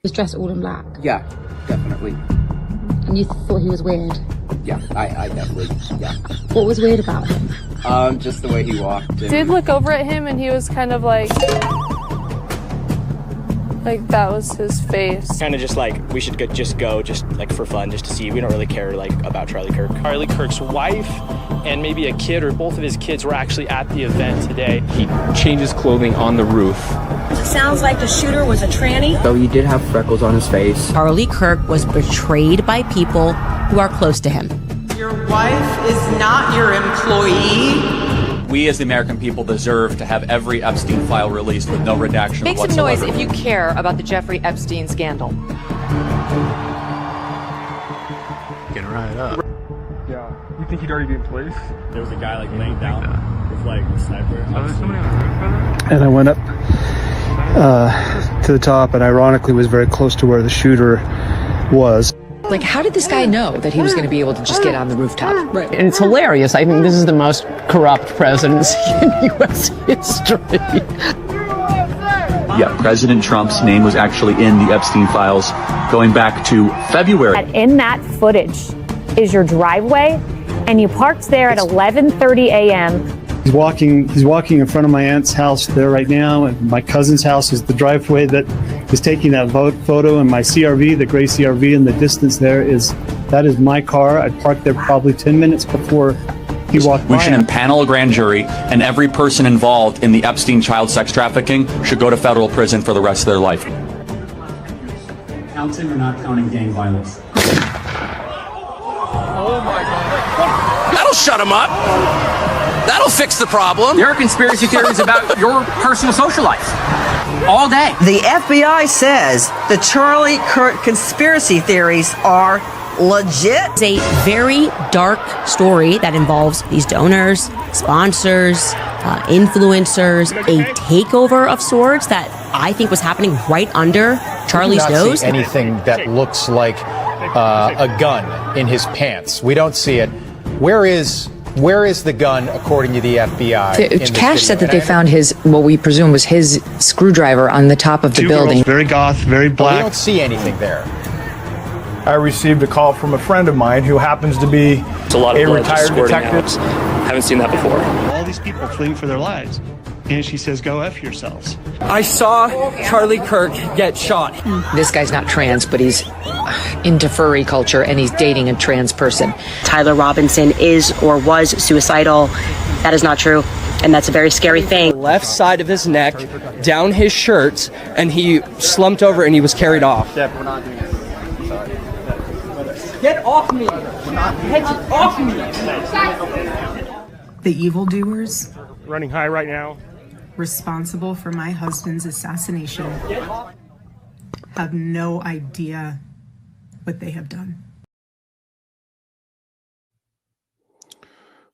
was dressed all in black. Yeah, definitely. And you thought he was weird? Yeah, I definitely, yeah. What was weird about him? Just the way he walked. Did look over at him and he was kind of like that was his face. Kind of just like, we should just go like for fun, just to see. We don't really care like about Charlie Kirk. Charlie Kirk's wife and maybe a kid or both of his kids were actually at the event today. He changes clothing on the roof. It sounds like the shooter was a tranny. So he did have freckles on his face. Charlie Kirk was betrayed by people who are close to him. Your wife is not your employee. We as the American people deserve to have every Epstein file released with no redaction Make some whatsoever. noise if you care about the Jeffrey Epstein scandal. Get right up. Yeah. You think he'd already be in place? There was a guy like laying down with like a sniper. And I went up to the top and ironically was very close to where the shooter was. Like, how did this guy know that he was going to be able to just get on the rooftop? Right. And it's hilarious. I think this is the most corrupt presidency in U.S. history. Yeah, President Trump's name was actually in the Epstein files going back to February. And in that footage is your driveway, and you parked there at 11:30 a.m. He's walking in front of my aunt's house there right now, and my cousin's house is the driveway that is taking that photo, and my CRV, the gray CRV in the distance there is my car. I parked there probably 10 minutes before he walked by. We should impanel a grand jury, and every person involved in the Epstein child sex trafficking should go to federal prison for the rest of their life. Counting or not counting gang violence? Oh my God. That'll shut him up. That'll fix the problem. There are conspiracy theories about your personal social life. All day. The FBI says the Charlie Kirk conspiracy theories are legit. It's a very dark story that involves these donors, sponsors, influencers, a takeover of sorts that I think was happening right under Charlie's nose. See anything that looks like a gun in his pants. We don't see it. Where is the gun, according to the FBI? Cash said that they found what we presume was his screwdriver on the top of the building. Girls, very goth, very black. We don't see anything there. I received a call from a friend of mine who happens to be a retired detective. Haven't seen that before. All these people fleeing for their lives. And she says, go F yourselves. I saw Charlie Kirk get shot. This guy's not trans, but he's into furry culture and he's dating a trans person. Tyler Robinson is or was suicidal. That is not true. And that's a very scary thing. Left side of his neck, down his shirt, and he slumped over and he was carried off. Jeff, we're not doing it. Get off me! Get off me! The evildoers Running high right now. responsible for my husband's assassination have no idea what they have done.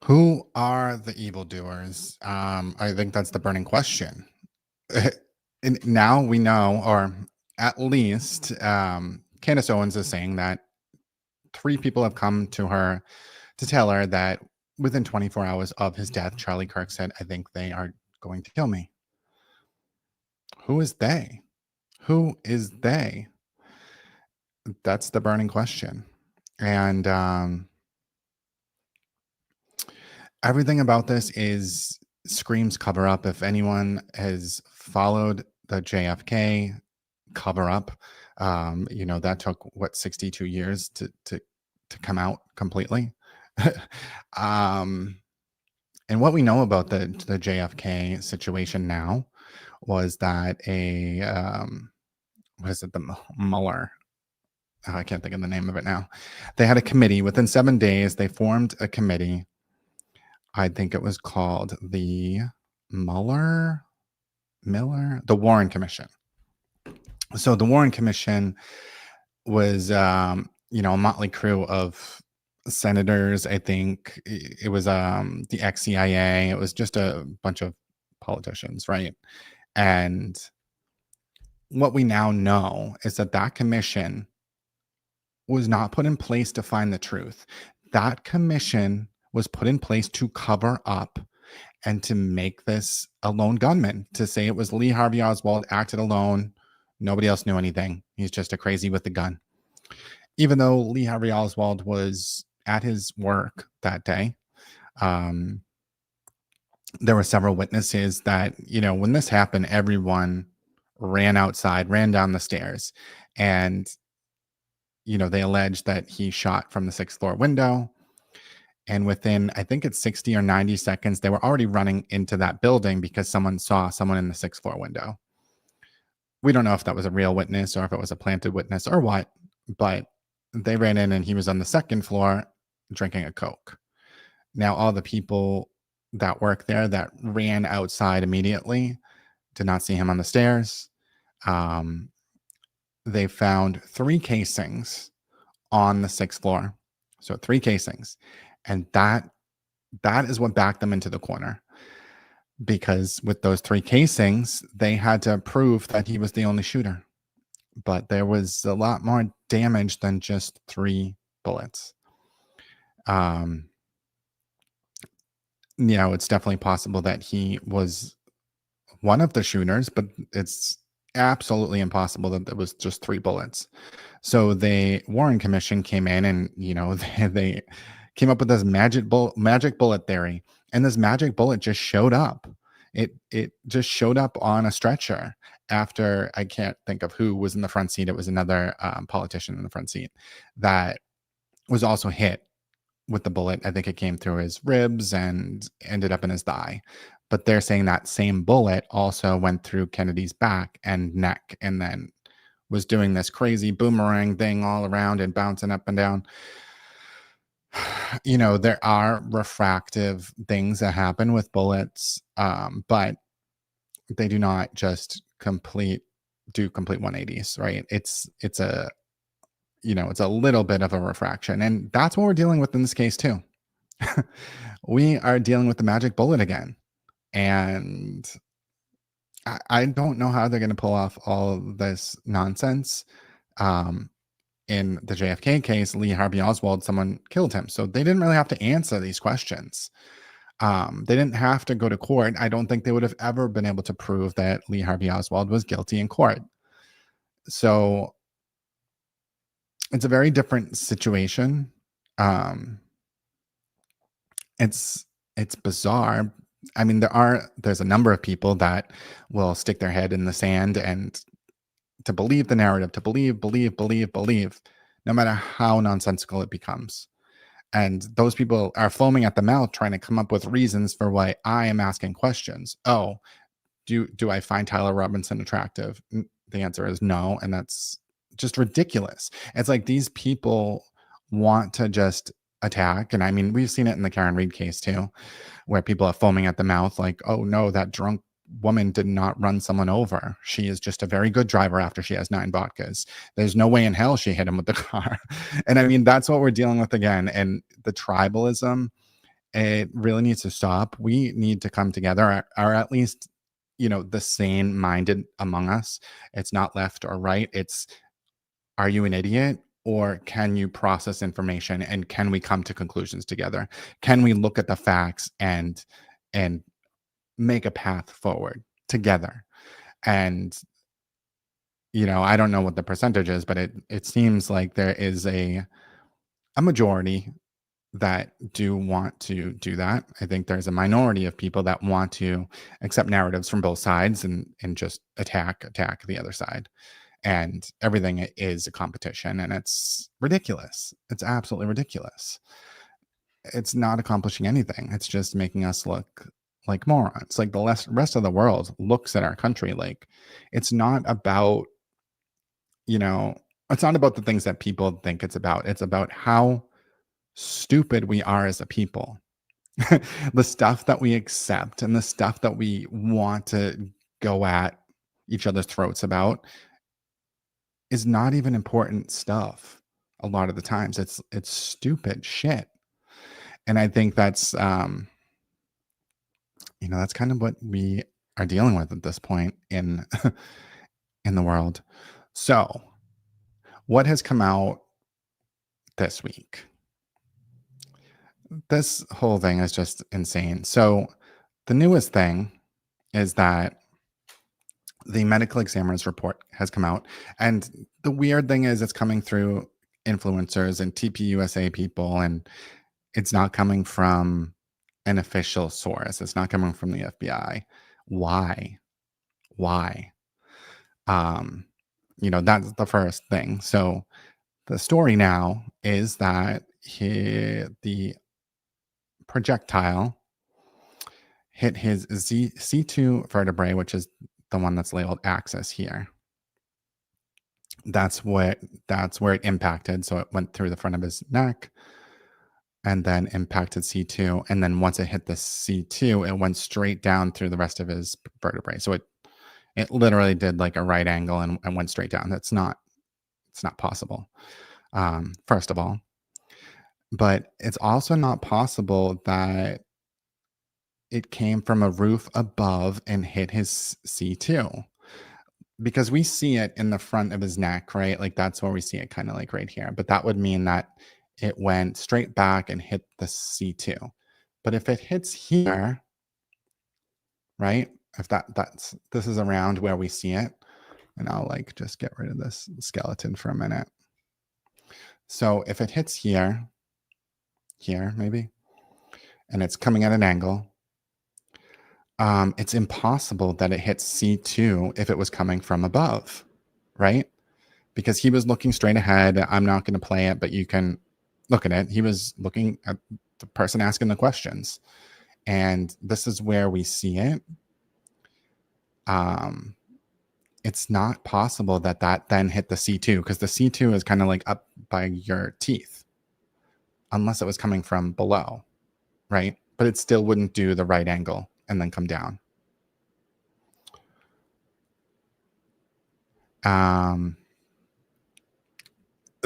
Who are the evildoers? I think that's the burning question. And now we know, or at least Candace Owens is saying that 3 people have come to her to tell her that within 24 hours of his death, Charlie Kirk said, I think they are going to kill me. Who is they? Who is they? That's the burning question. And everything about this screams cover up. If anyone has followed the JFK cover up, that took 62 years to come out completely. And what we know about the JFK situation now was that the Mueller, I can't think of the name of it now. They had a committee. Within 7 days, they formed a committee. I think it was called the the Warren Commission. So the Warren Commission was, a motley crew of senators. I think it was the ex-CIA. It was just a bunch of politicians, right? And what we now know is that commission was not put in place to find the truth. That commission was put in place to cover up and to make this a lone gunman, to say it was Lee Harvey Oswald acted alone, Nobody else knew anything. He's just a crazy with a gun. Even though Lee Harvey Oswald was at his work that day, there were several witnesses that, when this happened, everyone ran outside, ran down the stairs, and, they alleged that he shot from the 6th floor window. And within, I think it's 60 or 90 seconds, they were already running into that building because someone saw someone in the 6th floor window. We don't know if that was a real witness or if it was a planted witness or what, but they ran in and he was on the 2nd floor drinking a Coke. Now, all the people that work there that ran outside immediately did not see him on the stairs. They found 3 casings on the 6th floor. So 3 casings. And that is what backed them into the corner. Because with those 3 casings, they had to prove that he was the only shooter. But there was a lot more damage than just 3 bullets. It's definitely possible that he was one of the shooters, but it's absolutely impossible that there was just 3 bullets. So the Warren Commission came in and, they came up with this magic bullet theory. And this magic bullet just showed up. It just showed up on a stretcher after, I can't think of who was in the front seat. It was another politician in the front seat that was also hit with the bullet. I think it came through his ribs and ended up in his thigh. But they're saying that same bullet also went through Kennedy's back and neck and then was doing this crazy boomerang thing all around and bouncing up and down. There are refractive things that happen with bullets, but they do not just do complete 180s, right? It's a little bit of a refraction, and that's what we're dealing with in this case too. We are dealing with the magic bullet again, and I don't know how they're going to pull off all of this nonsense. In the JFK case, Lee Harvey Oswald, someone killed him. So they didn't really have to answer these questions. They didn't have to go to court. I don't think they would have ever been able to prove that Lee Harvey Oswald was guilty in court. So it's a very different situation. It's bizarre. I mean, there's a number of people that will stick their head in the sand and to believe the narrative, to believe, no matter how nonsensical it becomes. And those people are foaming at the mouth trying to come up with reasons for why I am asking questions. Oh, do I find Tyler Robinson attractive? The answer is no. And that's just ridiculous. It's like these people want to just attack. And I mean, we've seen it in the Karen Reed case too, where people are foaming at the mouth like, oh no, that drunk woman did not run someone over. She is just a very good driver after she has 9 vodkas. There's no way in hell she hit him with the car. And I mean, that's what we're dealing with again. And the tribalism, it really needs to stop. We need to come together, or at least, the sane minded among us. It's not left or right. It's, are you an idiot? Or can you process information and can we come to conclusions together? Can we look at the facts and make a path forward together? And I don't know what the percentage is, but it seems like there is a majority that do want to do that. I think there's a minority of people that want to accept narratives from both sides and just attack the other side. And everything is a competition, and it's ridiculous. It's absolutely ridiculous. It's not accomplishing anything. It's just making us look like morons. Like the rest of the world looks at our country like it's not about, it's not about the things that people think it's about. It's about how stupid we are as a people. The stuff that we accept and the stuff that we want to go at each other's throats about is not even important stuff. A lot of the times it's stupid shit. And I think that's that's kind of what we are dealing with at this point in the world. So what has come out this week? This whole thing is just insane. So the newest thing is that the medical examiner's report has come out. And the weird thing is it's coming through influencers and TPUSA people, and it's not coming from an official source. It's not coming from the FBI. Why? That's the first thing. So the story now is that the projectile hit his C2 vertebrae, which is the one that's labeled axis here. That's where it impacted. So it went through the front of his neck and then impacted C2. And then once it hit the C2, it went straight down through the rest of his vertebrae. So it literally did like a right angle and went straight down. It's not possible, first of all. But it's also not possible that it came from a roof above and hit his C2. Because we see it in the front of his neck, right? Like that's where we see it, kind of like right here. But that would mean that it went straight back and hit the C2. But if it hits here, right? If this is around where we see it, and I'll like just get rid of this skeleton for a minute. So if it hits here maybe, and it's coming at an angle, it's impossible that it hits C2 if it was coming from above, right? Because he was looking straight ahead. I'm not going to play it, but you can look at it. He was looking at the person asking the questions. And this is where we see it. It's not possible that then hit the C2, because the C2 is kind of like up by your teeth, unless it was coming from below, right? But it still wouldn't do the right angle and then come down.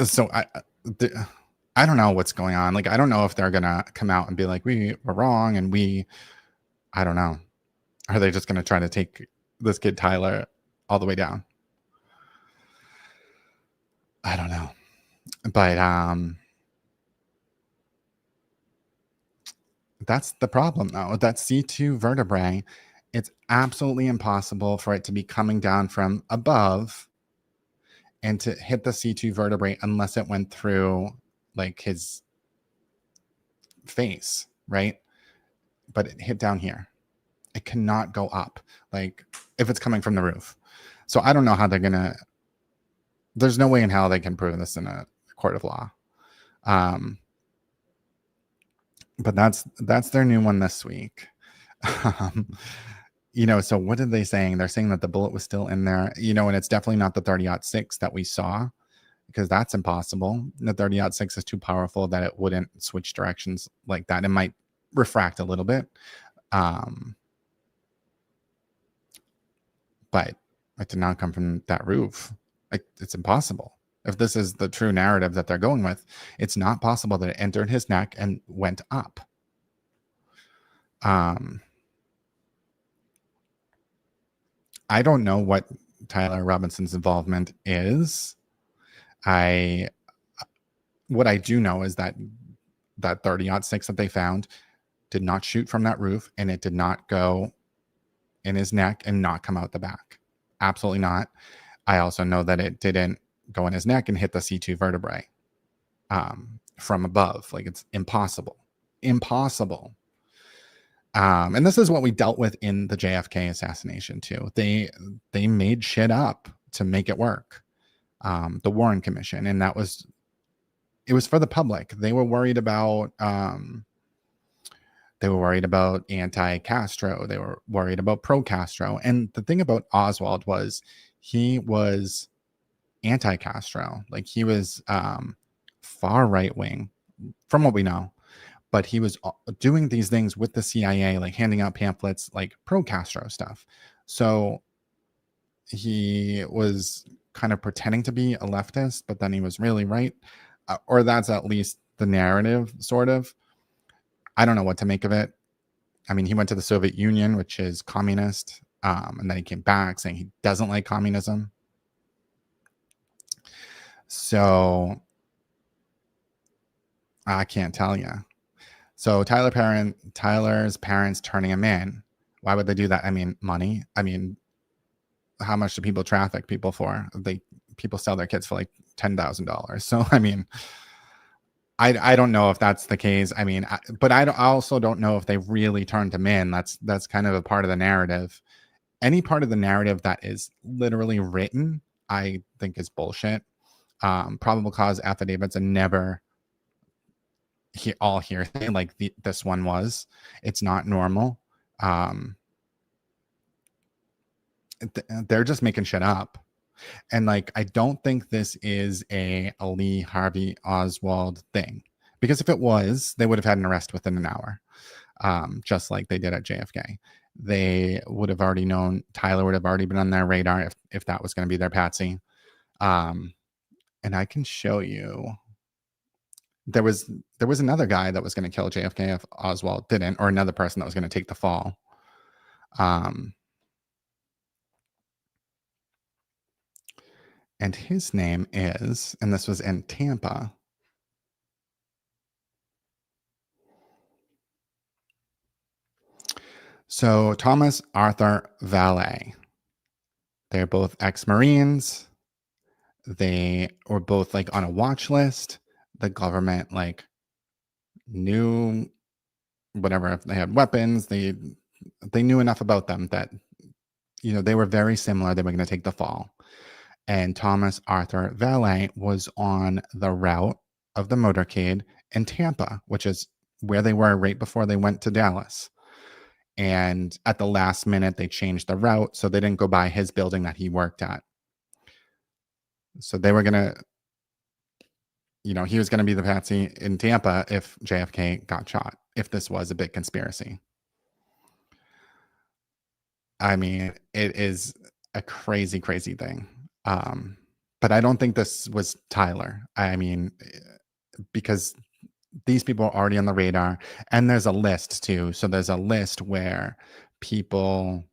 So I don't know what's going on. Like, I don't know if they're going to come out and be like, we were wrong. And I don't know. Are they just going to try to take this kid, Tyler, all the way down? I don't know. But, that's the problem, though. That C2 vertebrae, it's absolutely impossible for it to be coming down from above and to hit the C2 vertebrae unless it went through like his face, right? But it hit down here. It cannot go up, like if it's coming from the roof. So I don't know how they're gonna. There's no way in hell they can prove this in a court of law. But that's their new one this week. So what are they saying? They're saying that the bullet was still in there, and it's definitely not the 30-06 that we saw, because that's impossible. The 30-06 is too powerful that it wouldn't switch directions like that. It might refract a little bit. But it did not come from that roof. It's impossible. If this is the true narrative that they're going with, it's not possible that it entered his neck and went up. I don't know what Tyler Robinson's involvement is. What I do know is that 30-06 that they found did not shoot from that roof, and it did not go in his neck and not come out the back. Absolutely not. I also know that it didn't go in his neck and hit the C2 vertebrae from above. Like, it's impossible. And this is what we dealt with in the JFK assassination too. They made shit up to make it work. The Warren Commission, and it was for the public. They were worried about anti-Castro. They were worried about pro-Castro. And the thing about Oswald was he was anti-Castro. Like, he was far right wing, from what we know. But he was doing these things with the CIA, like handing out pamphlets, like pro-Castro stuff. So he was kind of pretending to be a leftist, but then he was really right. Or that's at least the narrative, sort of. I don't know what to make of it. I mean, he went to the Soviet Union, which is communist, and then he came back saying he doesn't like communism. So I can't tell you. So Tyler's parents turning him in. Why would they do that? I mean, money. I mean, how much do people traffic people for? People sell their kids for like $10,000. So I mean, I don't know if that's the case. I mean, but I also don't know if they really turned him in. That's kind of a part of the narrative. Any part of the narrative that is literally written, I think is bullshit. Probable cause affidavits are never all hearsay like this one was. It's not normal. They're just making shit up. And like, I don't think this is a Lee Harvey Oswald thing, because if it was, they would have had an arrest within an hour, just like they did at JFK. They would have already known. Tyler would have already been on their radar if that was going to be their patsy. And I can show you. There was another guy that was going to kill JFK if Oswald didn't, or another person that was going to take the fall. And his name is, and this was in Tampa. So Thomas Arthur Valet. They're both ex-Marines. They were both like on a watch list. The government like knew whatever, if they had weapons, they knew enough about them that, you know, they were very similar. They were going to take the fall. And Thomas Arthur Valet was on the route of the motorcade in Tampa, which is where they were right before they went to Dallas. And at the last minute, they changed the route, so they didn't go by his building that he worked at. So they were going to, you know, he was going to be the patsy in Tampa if JFK got shot, if this was a big conspiracy. I mean, it is a crazy, crazy thing. But I don't think this was Tyler. I mean, because these people are already on the radar, and there's a list too. So there's a list where people,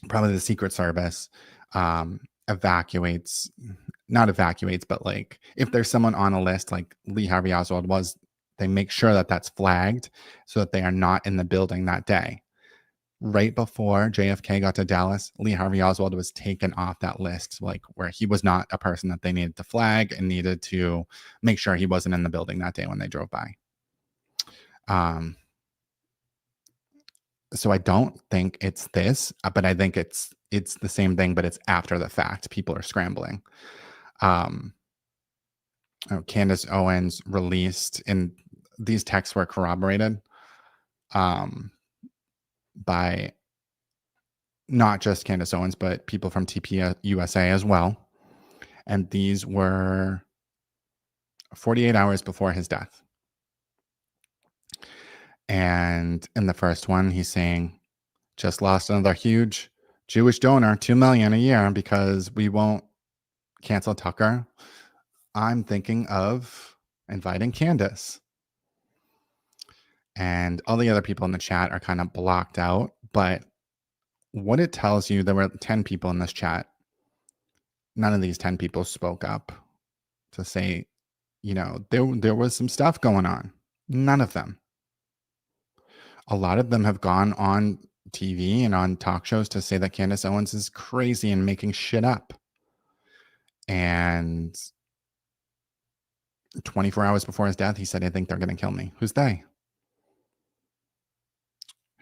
probably the Secret Service, not evacuates, but like if there's someone on a list like Lee Harvey Oswald was, they make sure that that's flagged so that they are not in the building that day. Right before JFK got to Dallas, Lee Harvey Oswald was taken off that list, like where he was not a person that they needed to flag and needed to make sure he wasn't in the building that day when they drove by. So I don't think it's this, but I think it's the same thing, but it's after the fact. People are scrambling. Candace Owens released, and these texts were corroborated by not just Candace Owens, but people from TP USA as well. And these were 48 hours before his death. And in the first one, he's saying, just lost another huge Jewish donor, $2 million a year, because we won't cancel Tucker. I'm thinking of inviting Candace. And all the other people in the chat are kind of blocked out. But what it tells you, there were 10 people in this chat. None of these 10 people spoke up to say, you know, there was some stuff going on. None of them. A lot of them have gone on TV and on talk shows to say that Candace Owens is crazy and making shit up. And 24 hours before his death, he said, I think they're going to kill me. Who's they?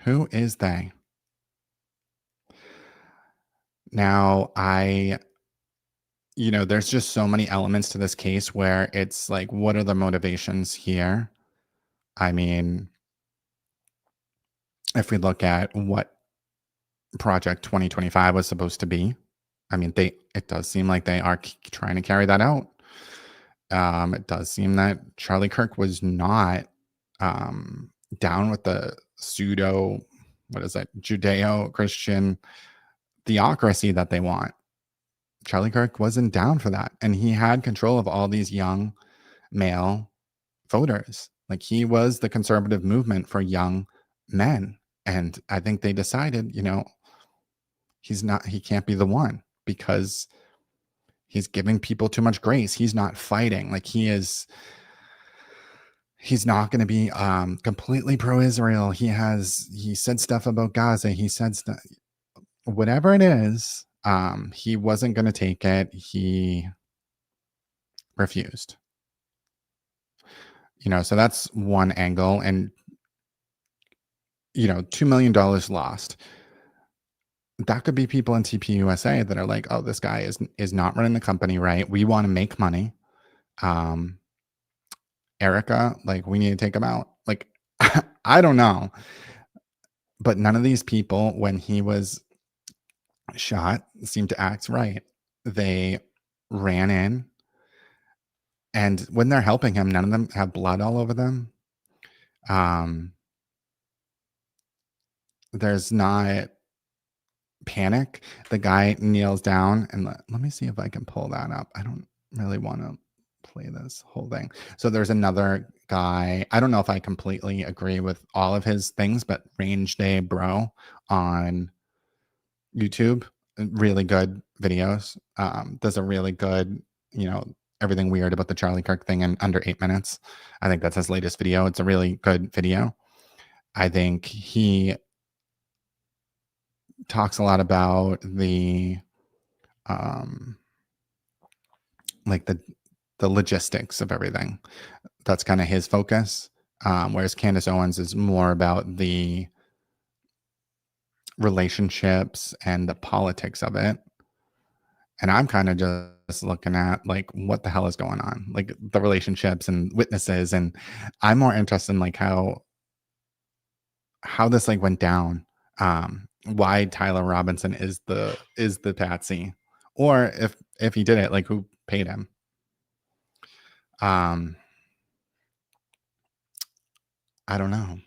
Who is they? Now, there's just so many elements to this case where it's like, what are the motivations here? I mean, if we look at what Project 2025 was supposed to be, I mean, it does seem like they are trying to carry that out. It does seem that Charlie Kirk was not down with the pseudo, Judeo-Christian theocracy that they want. Charlie Kirk wasn't down for that. And he had control of all these young male voters. Like, he was the conservative movement for young men. And I think they decided, he can't be the one, because he's giving people too much grace. He's not fighting. Like, he's not going to be completely pro-Israel. He said stuff about Gaza. He said stuff, whatever it is. He wasn't going to take it. He refused. So that's one angle. And, $2 million lost. That could be people in TPUSA that are like, oh, this guy is not running the company right. We want to make money. Erica, like, we need to take him out. Like, I don't know. But none of these people, when he was shot, seemed to act right. They ran in, and when they're helping him, none of them have blood all over them. There's not panic. The guy kneels down, and let me see if I can pull that up. I don't really want to play this whole thing. So there's another guy. I don't know if I completely agree with all of his things, but Range Day Bro on YouTube, really good videos. Does a really good, everything weird about the Charlie Kirk thing in under 8 minutes. I think that's his latest video. It's a really good video. I think he talks a lot about the like the logistics of everything. That's kind of his focus. Whereas Candace Owens is more about the relationships and the politics of it. And I'm kind of just looking at like what the hell is going on, like the relationships and witnesses. And I'm more interested in like how this like went down. Why Tyler Robinson is the patsy, or if he did it, like who paid him. I don't know.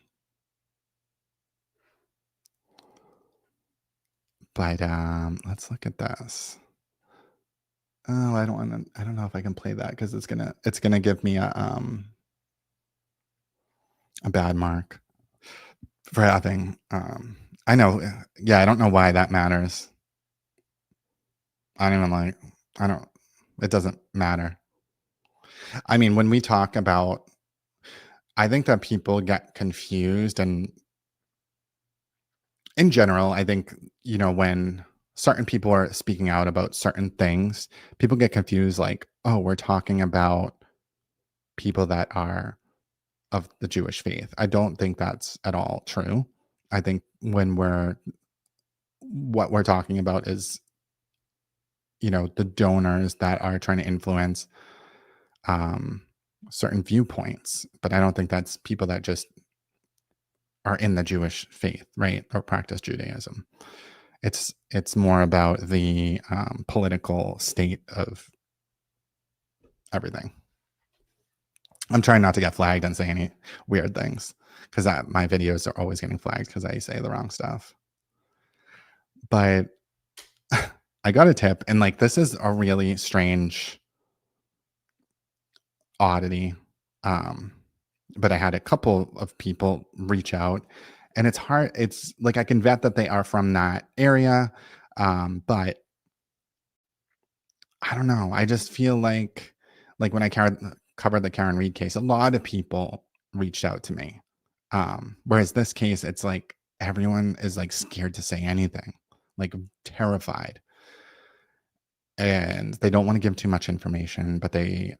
But let's look at this. Oh, I don't know if I can play that because it's gonna give me a bad mark for having I know, yeah, I don't know why that matters. It doesn't matter. I mean, when we talk about, I think that people get confused, and in general, I think, when certain people are speaking out about certain things, people get confused like, oh, we're talking about people that are of the Jewish faith. I don't think that's at all true. I think what we're talking about is, the donors that are trying to influence certain viewpoints. But I don't think that's people that just are in the Jewish faith, right? Or practice Judaism. It's more about the political state of everything. I'm trying not to get flagged and say any weird things, because my videos are always getting flagged because I say the wrong stuff. But I got a tip, and like this is a really strange oddity. But I had a couple of people reach out, and it's hard. It's like I can vet that they are from that area, but I don't know. I just feel like when I covered the Karen Reed case, a lot of people reached out to me. Whereas this case, it's like everyone is like scared to say anything, like terrified. And they don't want to give too much information, but they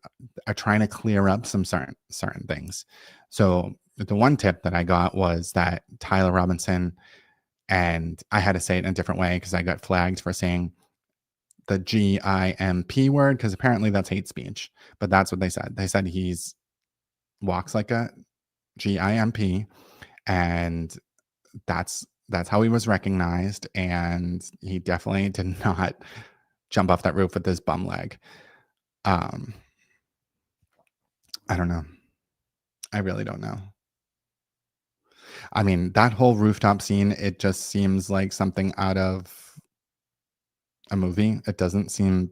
are trying to clear up some certain things. So the one tip that I got was that Tyler Robinson, and I had to say it in a different way because I got flagged for saying the GIMP word, because apparently that's hate speech. But that's what they said. They said he's walks like a GIMP, and that's how he was recognized. And he definitely did not jump off that roof with his bum leg. I don't know. I really don't know. I mean, that whole rooftop scene, it just seems like something out of a movie. It doesn't seem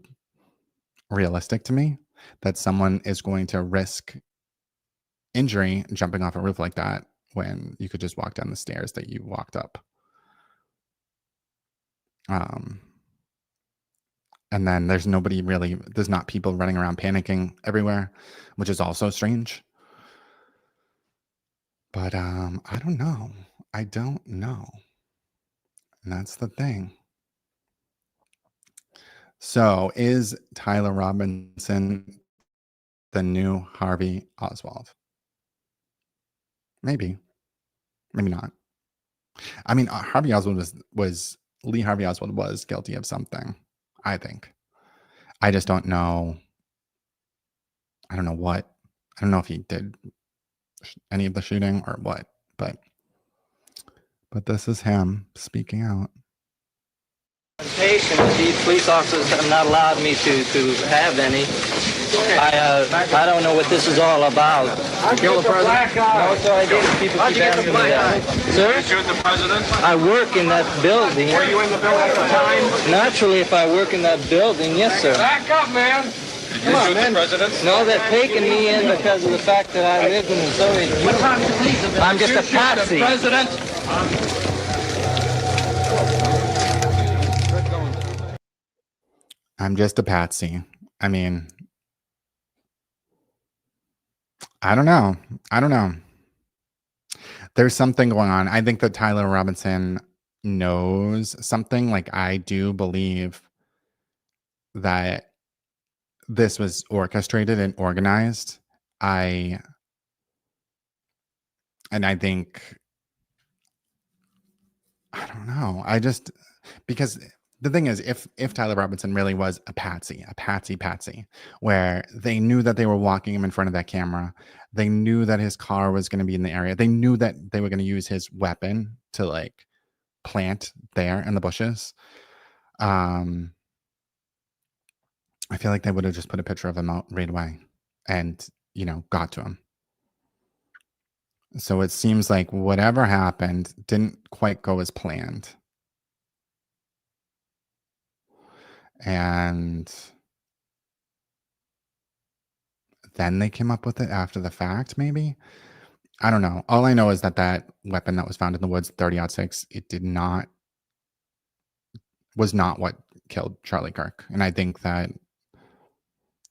realistic to me that someone is going to risk injury jumping off a roof like that when you could just walk down the stairs that you walked up. And then there's not people running around panicking everywhere, which is also strange. But I don't know. I don't know. And that's the thing. So is Tyler Robinson the new Harvey Oswald? Maybe. Maybe not. I mean, Harvey Oswald was Lee Harvey Oswald was guilty of something, I think. I just don't know. I don't know what. I don't know if he did any of the shooting or what, but this is him speaking out. These police officers have not allowed me to have any. I don't know what this is all about. Kill the president? No, sir, I didn't. People keep asking me that. Sir? Shoot the president? I work in that building. Were you in the building at the time? Naturally, if I work in that building, yes, sir. Back up, man. Did you shoot the president? No, they're taking me in because of the fact that I live in the Soviet Union. I'm just a patsy. The president? I'm just a patsy. I mean, I don't know. There's something going on. I think that Tyler Robinson knows something. Like, I do believe that this was orchestrated and organized. I think, I don't know. Because the thing is, if Tyler Robinson really was a patsy, where they knew that they were walking him in front of that camera, they knew that his car was going to be in the area, they knew that they were going to use his weapon to like plant there in the bushes. I feel like they would have just put a picture of him out right away and, got to him. So it seems like whatever happened didn't quite go as planned. And then they came up with it after the fact, maybe? I don't know. All I know is that weapon that was found in the woods, 30-06, was not what killed Charlie Kirk. And I think that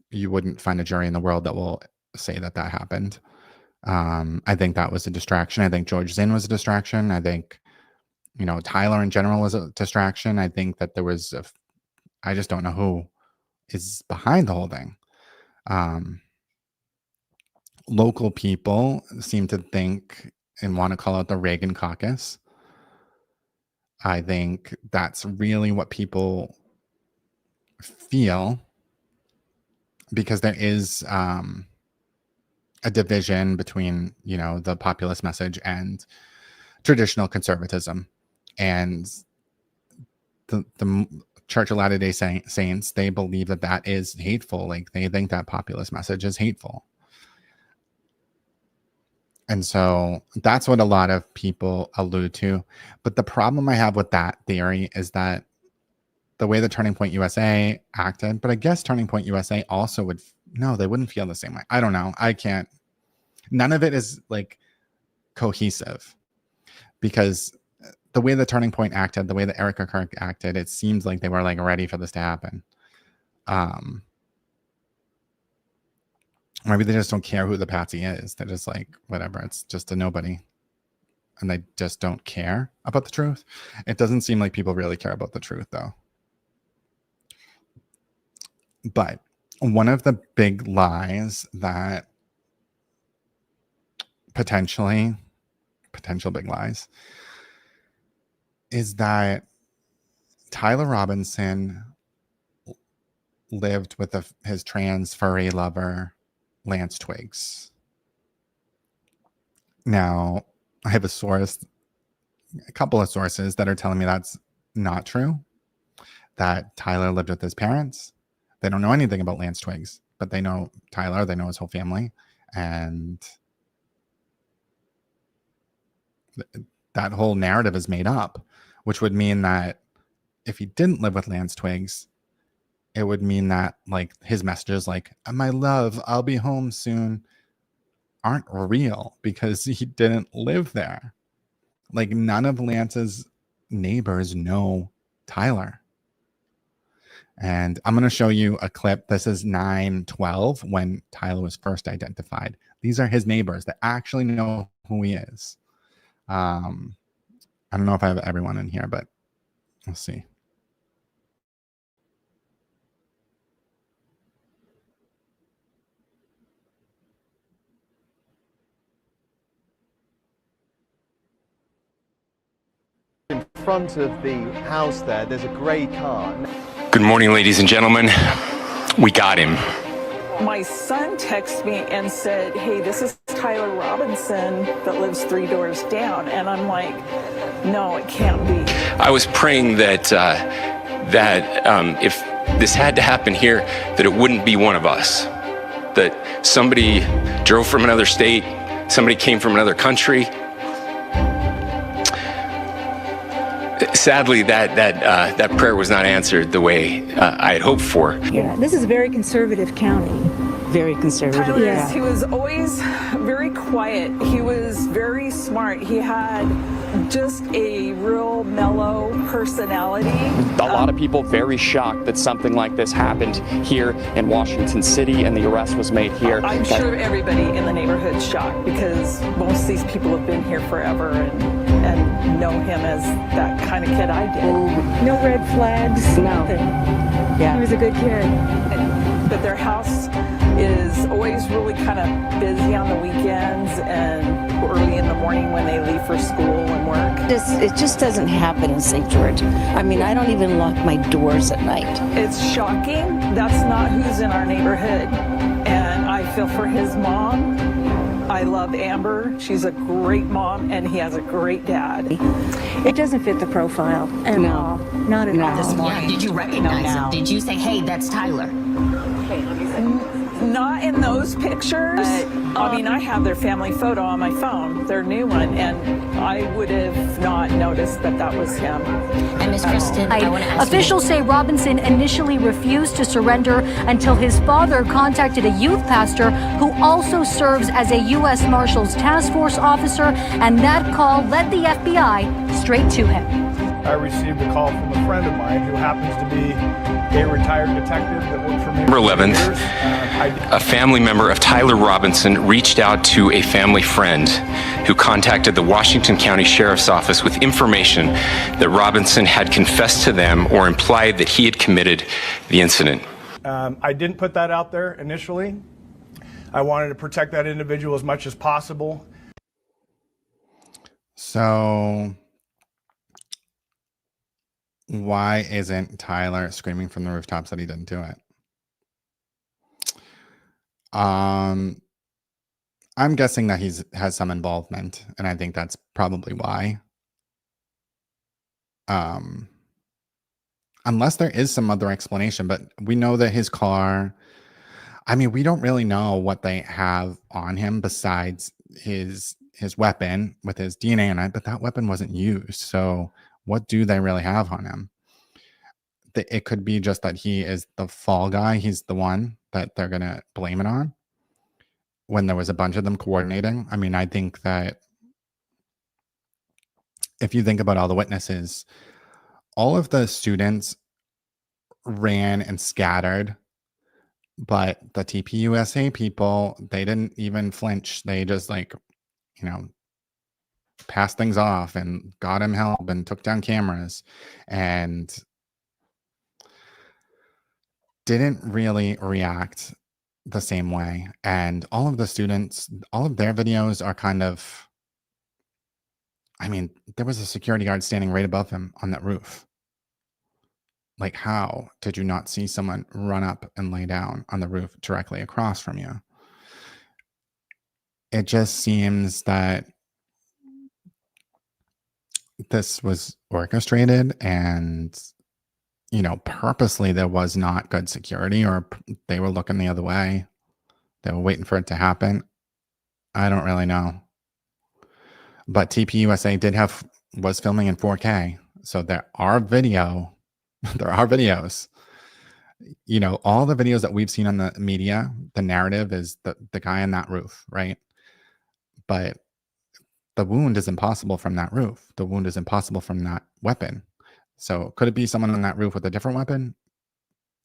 you wouldn't find a jury in the world that will say that happened. I think that was a distraction. I think George Zinn was a distraction. I think, Tyler in general was a distraction. I think that there was I just don't know who is behind the whole thing. Local people seem to think and want to call out the Reagan caucus. I think that's really what people feel, because there is a division between, the populist message and traditional conservatism. And the Church of Latter-day Saints, they believe that is hateful. Like, they think that populist message is hateful. And so that's what a lot of people allude to. But the problem I have with that theory is that the way the Turning Point USA acted, but I guess Turning Point USA also they wouldn't feel the same way. I don't know. None of it is like cohesive, because the way the Turning Point acted, the way that Erica Kirk acted, it seems like they were like ready for this to happen. Maybe they just don't care who the patsy is. They're just like, whatever, it's just a nobody. And they just don't care about the truth. It doesn't seem like people really care about the truth, though. But one of the big lies that potential big lies is that Tyler Robinson lived with his trans furry lover, Lance Twiggs. Now, I have a couple of sources that are telling me that's not true, that Tyler lived with his parents. They don't know anything about Lance Twiggs, but they know Tyler, they know his whole family, and that whole narrative is made up, which would mean that if he didn't live with Lance Twiggs, it would mean that like his messages like, my love, I'll be home soon, aren't real, because he didn't live there. Like, none of Lance's neighbors know Tyler. And I'm going to show you a clip. This is 9/12 when Tyler was first identified. These are his neighbors that actually know who he is. I don't know if I have everyone in here, but we'll see. In front of the house there's a grey car. Good morning, ladies and gentlemen. We got him. My son texted me and said, hey, this is Tyler Robinson that lives 3 doors down. And I'm like, no, it can't be. I was praying that if this had to happen here, that it wouldn't be one of us. That somebody drove from another state, somebody came from another country. Sadly, that prayer was not answered the way I had hoped for. Yeah, this is a very conservative county. Very conservative. Tyler, yeah. He was always very quiet. He was very smart. He had just a real mellow personality. A lot of people very shocked that something like this happened here in Washington City and the arrest was made here. I'm sure everybody in the neighborhood's shocked because most of these people have been here forever and know him as that kind of kid I did. No red flags, nothing. Yeah. He was a good kid. But their house is always really kind of busy on the weekends and early in the morning when they leave for school and work. It just doesn't happen in St. George. I mean, I don't even lock my doors at night. It's shocking. That's not who's in our neighborhood. And I feel for his mom. I love Amber. She's a great mom, and he has a great dad. It doesn't fit the profile at all. Not at all. This morning, did you recognize him? Did you say, hey, that's Tyler? Not in those pictures. I mean, I have their family photo on my phone, their new one, and I would have not noticed that was him. And Ms. Kristen, I want to ask officials say Robinson initially refused to surrender until his father contacted a youth pastor who also serves as a U.S. Marshals Task Force officer, and that call led the FBI straight to him. I received a call from a friend of mine who happens to be a retired detective that worked for me. November 11th, a family member of Tyler Robinson reached out to a family friend who contacted the Washington County Sheriff's Office with information that Robinson had confessed to them or implied that he had committed the incident. I didn't put that out there initially. I wanted to protect that individual as much as possible. So why isn't Tyler screaming from the rooftops that he didn't do it? I'm guessing that has some involvement, and I think that's probably why. Unless there is some other explanation, but we know that his car, I mean, we don't really know what they have on him besides his weapon with his DNA in it, but that weapon wasn't used. So what do they really have on him? It could be just that he is the fall guy. He's the one that they're going to blame it on when there was a bunch of them coordinating. I mean, I think that if you think about all the witnesses, all of the students ran and scattered, but the TPUSA people, they didn't even flinch. They just passed things off and got him help and took down cameras and didn't really react the same way. And all of the students, all of their videos are kind of, I mean, there was a security guard standing right above him on that roof. Like, how did you not see someone run up and lay down on the roof directly across from you? It just seems that this was orchestrated and, purposely there was not good security, or they were looking the other way. They were waiting for it to happen. I don't really know. But TPUSA was filming in 4K. So there are videos. All the videos that we've seen on the media, the narrative is the guy on that roof, right? But the wound is impossible from that roof. The wound is impossible from that weapon. So could it be someone on that roof with a different weapon?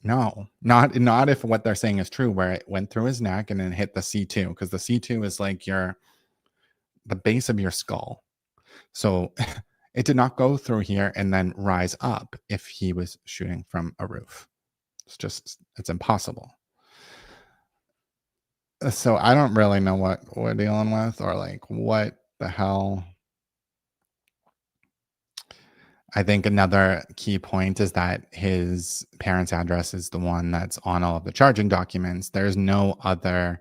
No, not if what they're saying is true, where it went through his neck and then hit the C2, because the C2 is like the base of your skull. So it did not go through here and then rise up if he was shooting from a roof. It's impossible. So I don't really know what we're dealing with, or what the hell. I think another key point is that his parents' address is the one that's on all of the charging documents. There's no other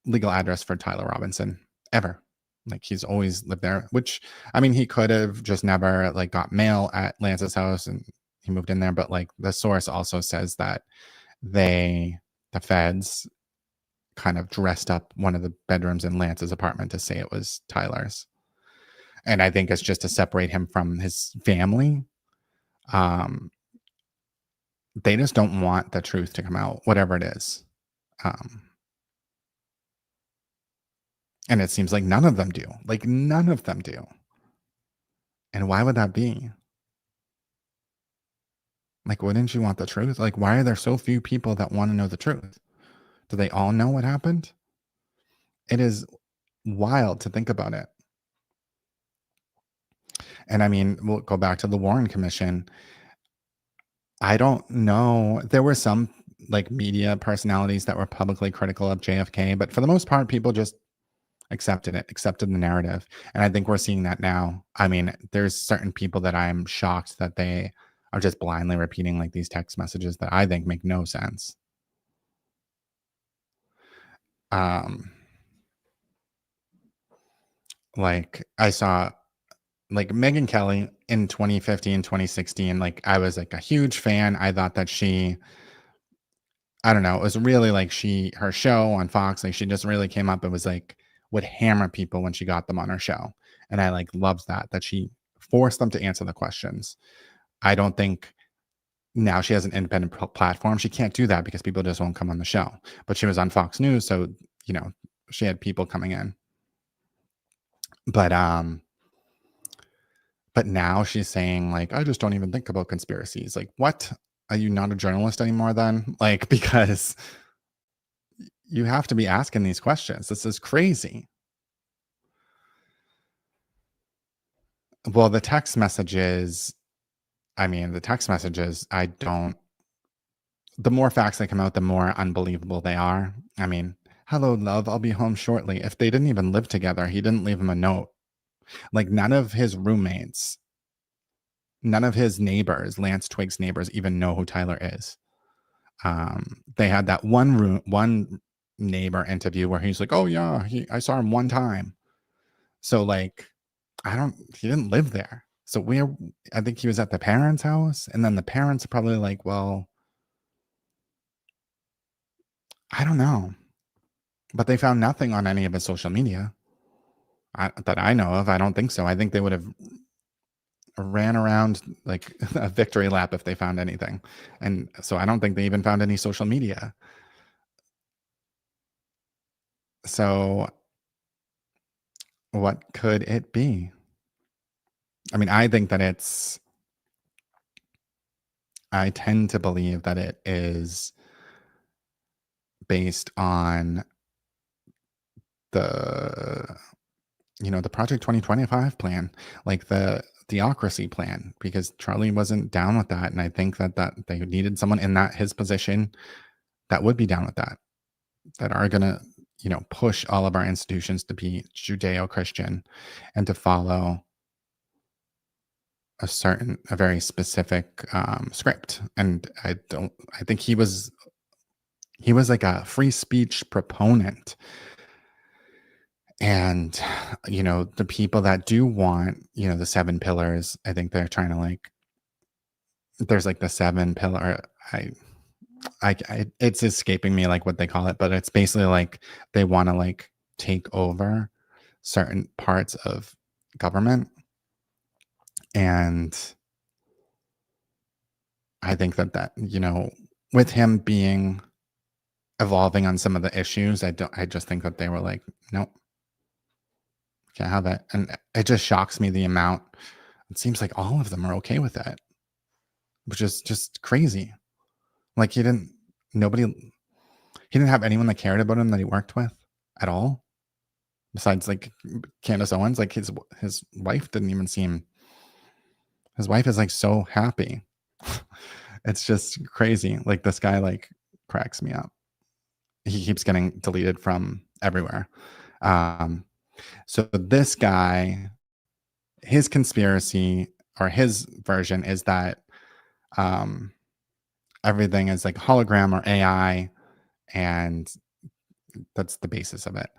legal address for Tyler Robinson ever. Like he's always lived there, which I mean, he could have just never like got mail at Lance's house and he moved in there. But like the source also says that the feds kind of dressed up one of the bedrooms in Lance's apartment to say it was Tyler's. And I think it's just to separate him from his family. They just don't want the truth to come out, whatever it is. And it seems like none of them do. Like none of them do. And why would that be? Like, wouldn't you want the truth? Like, why are there so few people that want to know the truth? Do they all know what happened? It is wild to think about it. And I mean, we'll go back to the Warren Commission. I don't know. There were some like media personalities that were publicly critical of JFK, but for the most part, people just accepted the narrative. And I think we're seeing that now. I mean, there's certain people that I'm shocked that they are just blindly repeating like these text messages that I think make no sense. Like I saw like Megyn Kelly in 2015, 2016, like I was like a huge fan. I thought that I don't know, it was really like her show on Fox, like she just really came up. It was like would hammer people when she got them on her show. And I like loved that she forced them to answer the questions. I don't think now she has an independent platform. She can't do that because people just won't come on the show. But she was on Fox News, so you know she had people coming in. But now she's saying like, I just don't even think about conspiracies. Like, what? Are you not a journalist anymore then? Like, because you have to be asking these questions. This is crazy. Well, the text messages, the more facts that come out, the more unbelievable they are. I mean, hello, love, I'll be home shortly. If they didn't even live together, he didn't leave him a note. Like none of his roommates, none of his neighbors, Lance Twig's neighbors, even know who Tyler is. They had that one neighbor interview where he's like, oh yeah, I saw him one time. So like, he didn't live there. So I think he was at the parents' house, and then the parents are probably like, well, I don't know. But they found nothing on any of his social media that I know of. I don't think so. I think they would have ran around like a victory lap if they found anything. And so I don't think they even found any social media. So what could it be? I mean, I think that I tend to believe that it is based on the Project 2025 plan, like the theocracy plan, because Charlie wasn't down with that. And I think that they needed someone in his position that would be down with that are going to, push all of our institutions to be Judeo-Christian and to follow a very specific script. And I think he was like a free speech proponent. And, the people that do want, the 7 pillars, I think they're trying to there's like the 7 pillar. It's escaping me like what they call it, but it's basically like they want to take over certain parts of government. And I think that, with him evolving on some of the issues, I just think that they were like, nope. Can't have it. And it just shocks me the amount. It seems like all of them are okay with it, which is just crazy. Like he didn't have anyone that cared about him that he worked with at all, besides like Candace Owens. Like his wife didn't even seem. His wife is like so happy. It's just crazy. Like this guy cracks me up. He keeps getting deleted from everywhere. So this guy his conspiracy or his version is that everything is like hologram or AI, and that's the basis of it.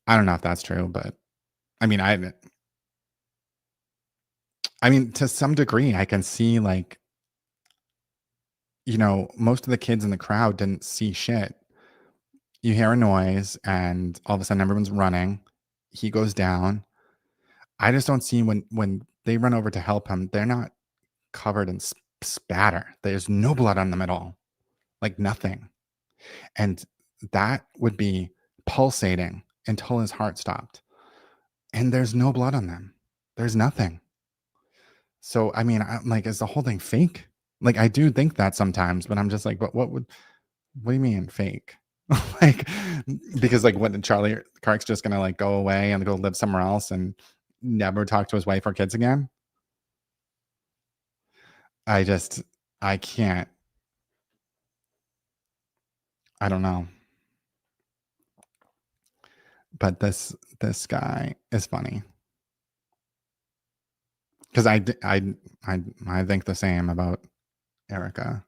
I don't know if that's true, but I mean, I mean, to some degree, I can see like, most of the kids in the crowd didn't see shit. You hear a noise, and all of a sudden, everyone's running. He goes down. I just don't see when they run over to help him, they're not covered in spatter. There's no blood on them at all, like nothing. And that would be pulsating until his heart stopped. And there's no blood on them. There's nothing. So, I mean, I'm like, is the whole thing fake? Like, I do think that sometimes, but I'm just like, but what do you mean fake? Like, because like when Charlie Kirk's just gonna like go away and go live somewhere else and never talk to his wife or kids again. I can't. I don't know. But this guy is funny. Because I think the same about Erica.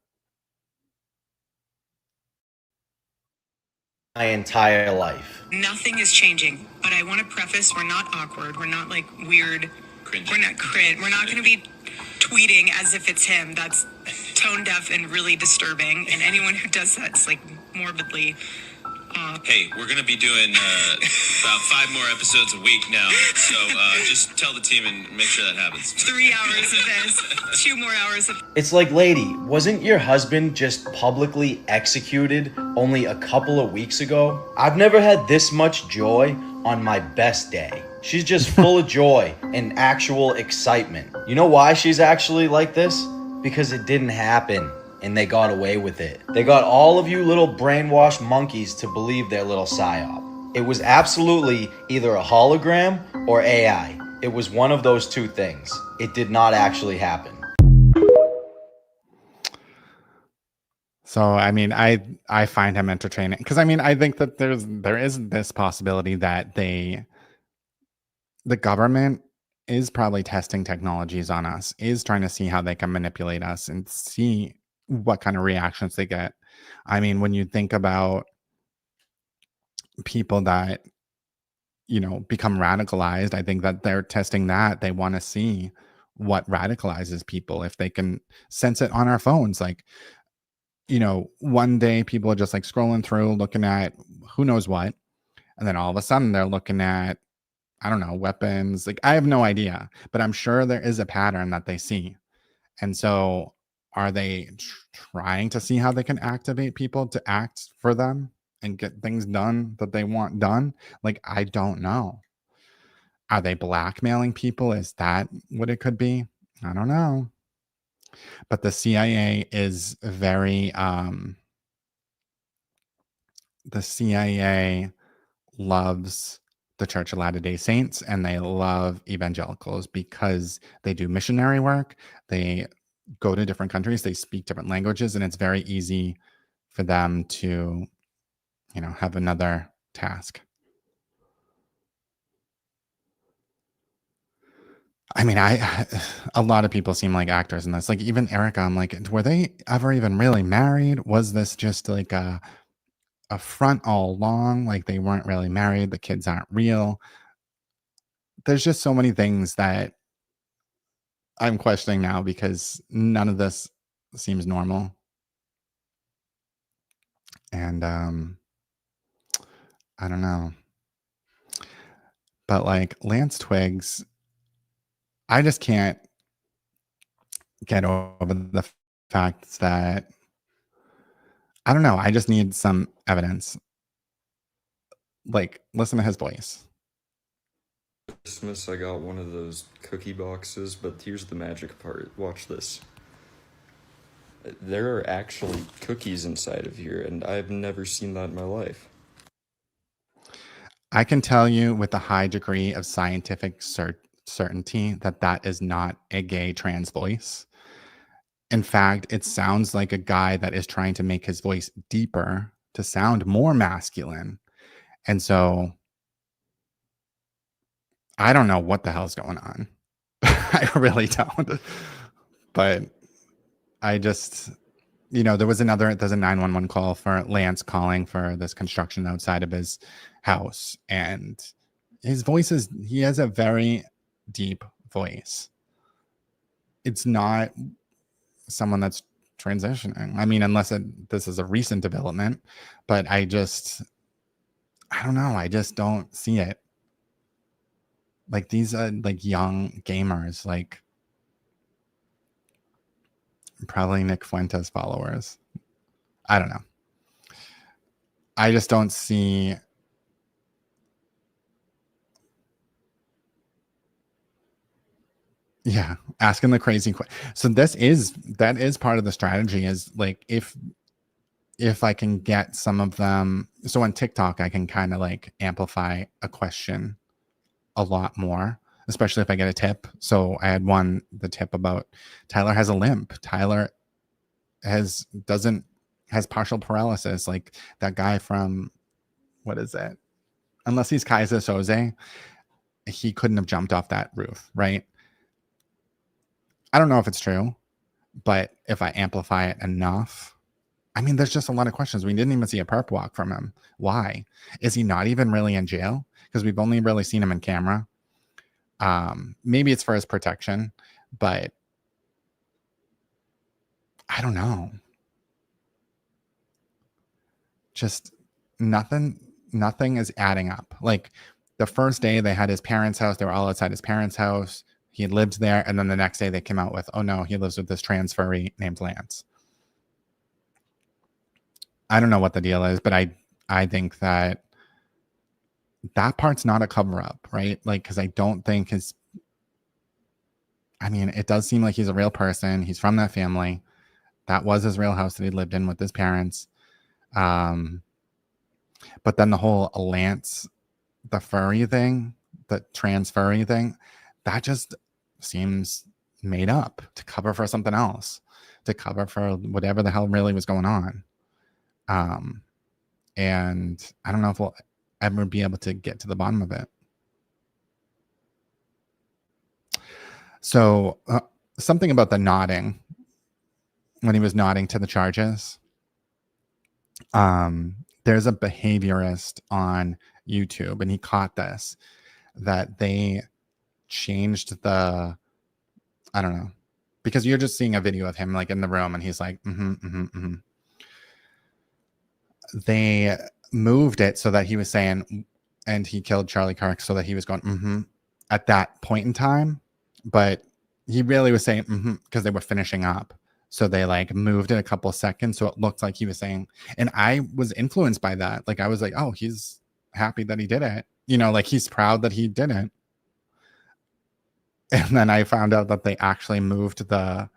My entire life. Nothing is changing, but I want to preface, we're not awkward. We're not like weird. Cringe. We're not cringe. We're not going to be tweeting as if it's him. That's tone deaf and really disturbing. And anyone who does that's like morbidly. Hey, we're going to be doing about 5 more episodes a week now. So just tell the team and make sure that happens. 3 hours of this, 2 more hours of. It's like, lady, wasn't your husband just publicly executed only a couple of weeks ago? I've never had this much joy on my best day. She's just full of joy and actual excitement. You know why she's actually like this? Because it didn't happen. And they got away with it. They got all of you little brainwashed monkeys to believe their little psyop. It was absolutely either a hologram or AI. It was one of those two things. It did not actually happen. So, I mean, I find him entertaining because I mean, I think that there is this possibility that the government is probably testing technologies on us, is trying to see how they can manipulate us and see what kind of reactions they get. I mean, when you think about people that, become radicalized, I think that they're testing that. They want to see what radicalizes people, if they can sense it on our phones. Like, one day people are just like scrolling through, looking at who knows what. And then all of a sudden they're looking at, I don't know, weapons. Like, I have no idea, but I'm sure there is a pattern that they see. And so are they trying to see how they can activate people to act for them and get things done that they want done? Like, I don't know. Are they blackmailing people? Is that what it could be? I don't know. But the CIA is very, the CIA loves the Church of Latter-day Saints, and they love evangelicals because they do missionary work. They go to different countries, they speak different languages, and it's very easy for them to, have another task. I mean, a lot of people seem like actors in this. Like, even Erica, I'm like, were they ever even really married? Was this just like a front all along? Like, they weren't really married, the kids aren't real. There's just so many things that I'm questioning now because none of this seems normal. And I don't know. But like Lance Twiggs, I just can't get over the fact that, I don't know, I just need some evidence. Like, listen to his voice. Christmas, I got one of those cookie boxes, but here's the magic part. Watch this. There are actually cookies inside of here, and I've never seen that in my life. I can tell you with a high degree of scientific certainty that that is not a gay trans voice. In fact, it sounds like a guy that is trying to make his voice deeper to sound more masculine. And so I don't know what the hell's going on. I really don't. But I just, there's a 911 call for Lance calling for this construction outside of his house. And his voice he has a very deep voice. It's not someone that's transitioning. I mean, unless this is a recent development, but I don't know. I just don't see it. Like these are like young gamers, like probably Nick Fuentes followers. I don't know. I just don't see. Yeah, asking the crazy question. So that is part of the strategy. Is like if I can get some of them. So on TikTok, I can kind of like amplify a question a lot more, especially if I get a tip. So I had the tip about Tyler has a limp. Tyler has partial paralysis, like that guy from, what is it? Unless he's Kaiser Soze, he couldn't have jumped off that roof, right? I don't know if it's true, but if I amplify it enough, I mean, there's just a lot of questions. We didn't even see a perp walk from him. Why? Is he not even really in jail? Because we've only really seen him in camera. Maybe it's for his protection, but I don't know. Just nothing is adding up. Like the first day they had his parents' house, they were all outside his parents' house. He lived there, and then the next day they came out with, oh no, he lives with this transferee named Lance. I don't know what the deal is, but I think that part's not a cover up, right? Like, because I don't think it does seem like he's a real person. He's from that family. That was his real house that he lived in with his parents. But then the whole Lance, the furry thing, the trans furry thing, that just seems made up to cover for something else, to cover for whatever the hell really was going on. And I don't know if we'll ever be able to get to the bottom of it. So something about the nodding, when he was nodding to the charges. There's a behaviorist on YouTube, and he caught this, that they changed I don't know, because you're just seeing a video of him like in the room and he's like, They moved it so that he was saying, and he killed Charlie Kirk, so that he was going, at that point in time. But he really was saying, because they were finishing up. So they like moved it a couple of seconds. So it looked like he was saying, and I was influenced by that. Like I was like, oh, he's happy that he did it. Like he's proud that he did it. And then I found out that they actually moved the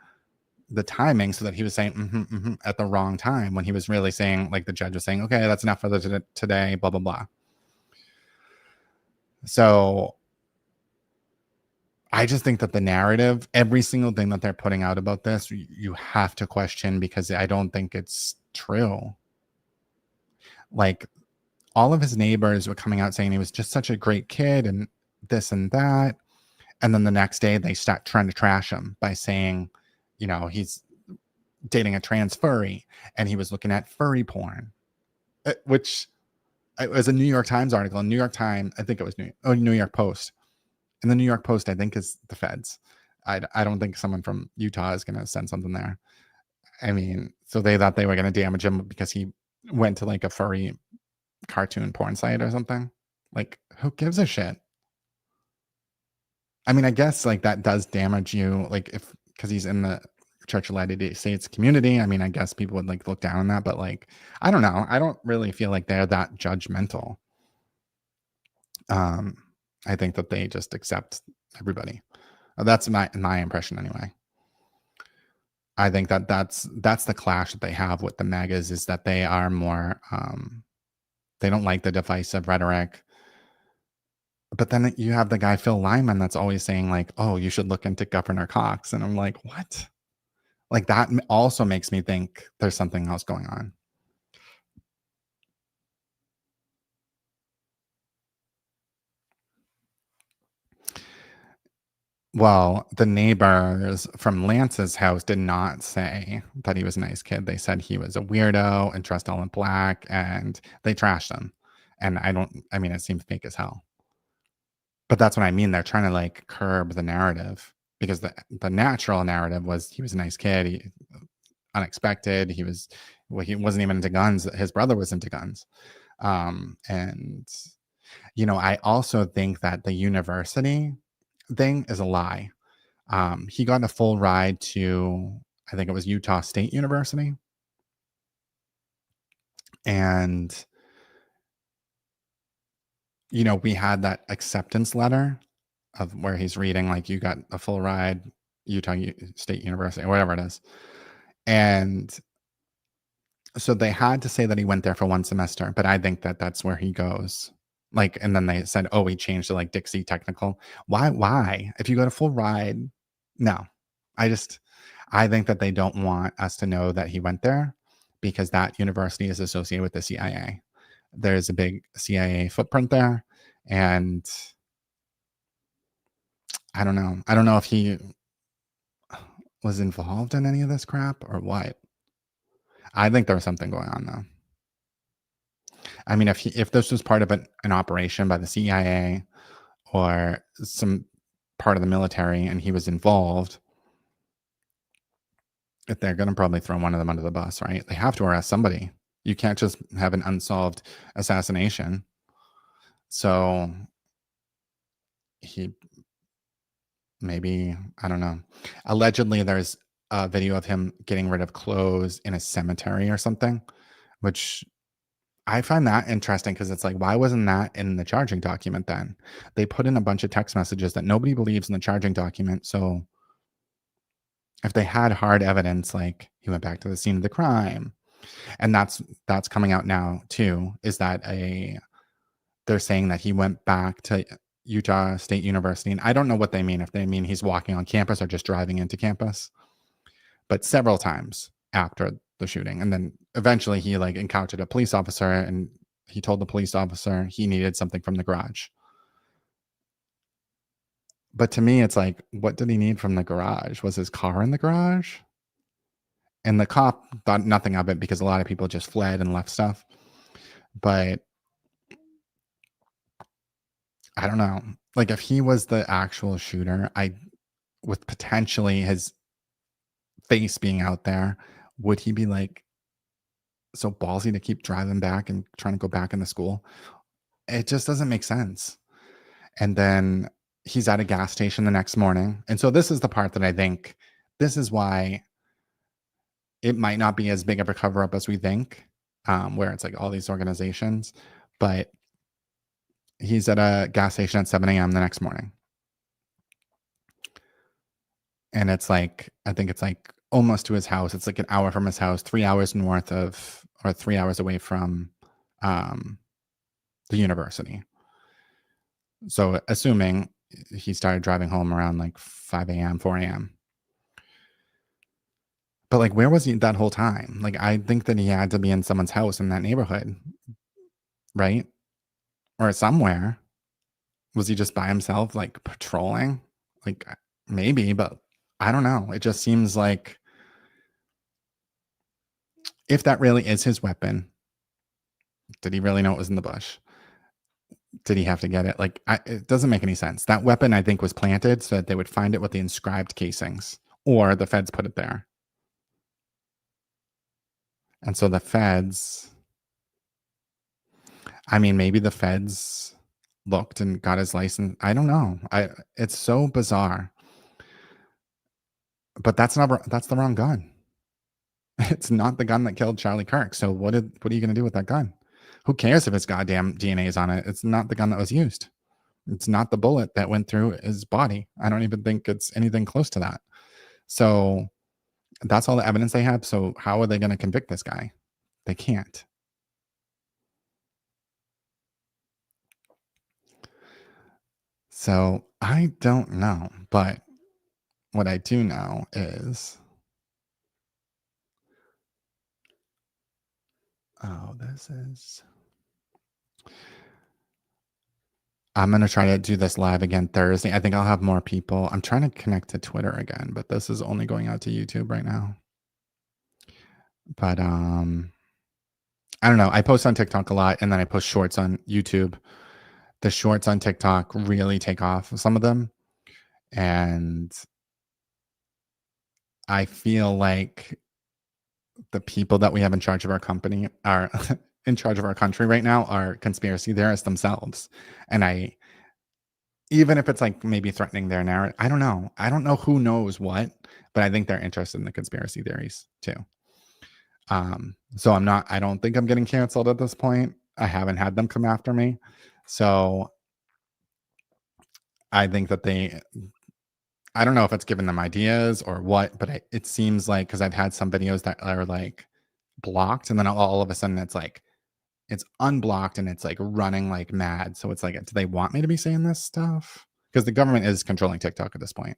timing so that he was saying at the wrong time, when he was really saying, like the judge was saying, okay, that's enough for today, blah, blah, blah. So I just think that the narrative, every single thing that they're putting out about this, you have to question, because I don't think it's true. Like all of his neighbors were coming out saying he was just such a great kid and this and that. And then the next day they start trying to trash him by saying, he's dating a trans furry and he was looking at furry porn, which it was a New York Times article. New York Times, I think it was New York Post. And the New York Post, I think, is the feds. I don't think someone from Utah is going to send something there. I mean, so they thought they were going to damage him because he went to like a furry cartoon porn site or something. Like, who gives a shit? I mean, I guess like that does damage you, like because he's in the Church of Latter-day Saints community. I mean, I guess people would like look down on that, but like, I don't know. I don't really feel like they're that judgmental. I think that they just accept everybody. That's my impression anyway. I think that that's the clash that they have with the MAGAs, is that they are more, they don't like the divisive rhetoric. But then you have the guy, Phil Lyman, that's always saying like, oh, you should look into Governor Cox. And I'm like, what? Like that also makes me think there's something else going on. Well, the neighbors from Lance's house did not say that he was a nice kid. They said he was a weirdo and dressed all in black, and they trashed him. And I mean, it seemed fake as hell. But that's what I mean. They're trying to like curb the narrative because the natural narrative was he was a nice kid, unexpected. He wasn't even into guns. His brother was into guns. And I also think that the university thing is a lie. He got a full ride to, I think it was Utah State University. And, we had that acceptance letter of where he's reading, like, you got a full ride, State University, or whatever it is. And so they had to say that he went there for one semester, but I think that that's where he goes. Like, and then they said, oh, he changed to like Dixie Technical. Why? If you got a full ride, no. I think that they don't want us to know that he went there because that university is associated with the CIA. There's a big CIA footprint there. And I don't know. I don't know if he was involved in any of this crap or what. I think there was something going on though. I mean, if this was part of an operation by the CIA or some part of the military and he was involved, if they're going to probably throw one of them under the bus, right? They have to arrest somebody. You can't just have an unsolved assassination. So he maybe, I don't know. Allegedly, there's a video of him getting rid of clothes in a cemetery or something, which I find that interesting because it's like, why wasn't that in the charging document then? They put in a bunch of text messages that nobody believes in the charging document. So if they had hard evidence, like he went back to the scene of the crime, and that's coming out now too, is that they're saying that he went back to Utah State University. And I don't know what they mean, if they mean he's walking on campus or just driving into campus, but several times after the shooting. And then eventually he like encountered a police officer and he told the police officer he needed something from the garage. But to me, it's like, what did he need from the garage? Was his car in the garage? And the cop thought nothing of it because a lot of people just fled and left stuff. But I don't know. Like, if he was the actual shooter, with potentially his face being out there, would he be like so ballsy to keep driving back and trying to go back into school? It just doesn't make sense. And then he's at a gas station the next morning. And so this is the part that I think this is why it might not be as big of a cover up as we think, where it's like all these organizations, but he's at a gas station at 7 a.m. the next morning. And it's like, I think it's like almost to his house. It's like an hour from his house, 3 hours north of, or 3 hours away from the university. So assuming he started driving home around like 5 a.m., 4 a.m. But like, where was he that whole time? Like, I think that he had to be in someone's house in that neighborhood, right? Or somewhere. Was he just by himself, like patrolling? Like, maybe, but I don't know. It just seems like if that really is his weapon, did he really know it was in the bush? Did he have to get it? Like, it doesn't make any sense. That weapon, I think, was planted so that they would find it with the inscribed casings, or the feds put it there. And so the feds, I mean, maybe the feds looked and got his license. I don't know. It's so bizarre. But that's the wrong gun. It's not the gun that killed Charlie Kirk. So what are you going to do with that gun? Who cares if it's goddamn DNA is on it? It's not the gun that was used. It's not the bullet that went through his body. I don't even think it's anything close to that. So that's all the evidence they have. So how are they going to convict this guy? They can't. So I don't know. But what I do know is, this is, I'm going to try to do this live again Thursday. I think I'll have more people. I'm trying to connect to Twitter again, but this is only going out to YouTube right now. But I don't know. I post on TikTok a lot, and then I post shorts on YouTube. The shorts on TikTok really take off, some of them. And I feel like the people that we have in charge of our company are in charge of our country right now are conspiracy theorists themselves. And even if it's like maybe threatening their narrative, I don't know. I don't know who knows what, but I think they're interested in the conspiracy theories too. So I don't think I'm getting canceled at this point. I haven't had them come after me. So I think that I don't know if it's giving them ideas or what, but it seems like, because I've had some videos that are like blocked, and then all of a sudden it's unblocked and it's like running like mad. So it's like, do they want me to be saying this stuff? Because the government is controlling TikTok at this point.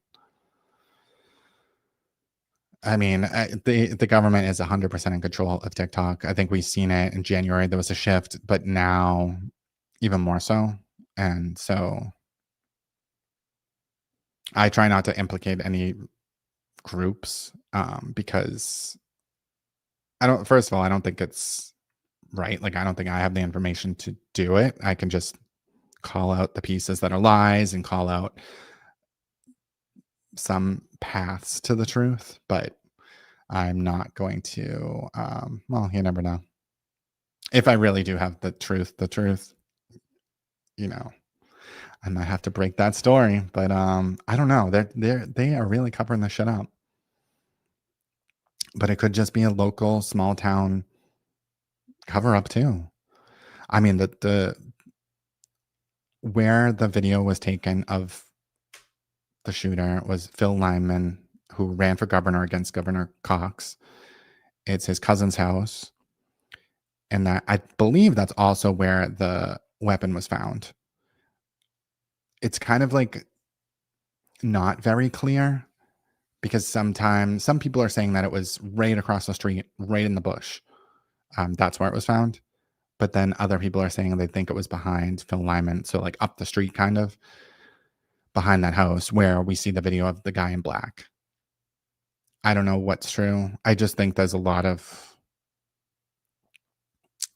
I mean, the government is 100% in control of TikTok. I think we've seen it in January. There was a shift, but now even more so. And so I try not to implicate any groups because first of all, I don't think it's right. Like, I don't think I have the information to do it. I can just call out the pieces that are lies and call out some paths to the truth, but I'm not going to, well, you never know. If I really do have the truth, you know, I might have to break that story, but I don't know. They are really covering this shit up. But it could just be a local small town cover up too. I mean, where the video was taken of the shooter was Phil Lyman, who ran for governor against Governor Cox. It's his cousin's house. And that, I believe that's also where the weapon was found. It's kind of like not very clear, because sometimes some people are saying that it was right across the street, right in the bush. That's where it was found. But then other people are saying they think it was behind Phil Lyman. So like up the street, kind of behind that house where we see the video of the guy in black. I don't know what's true. I just think there's a lot of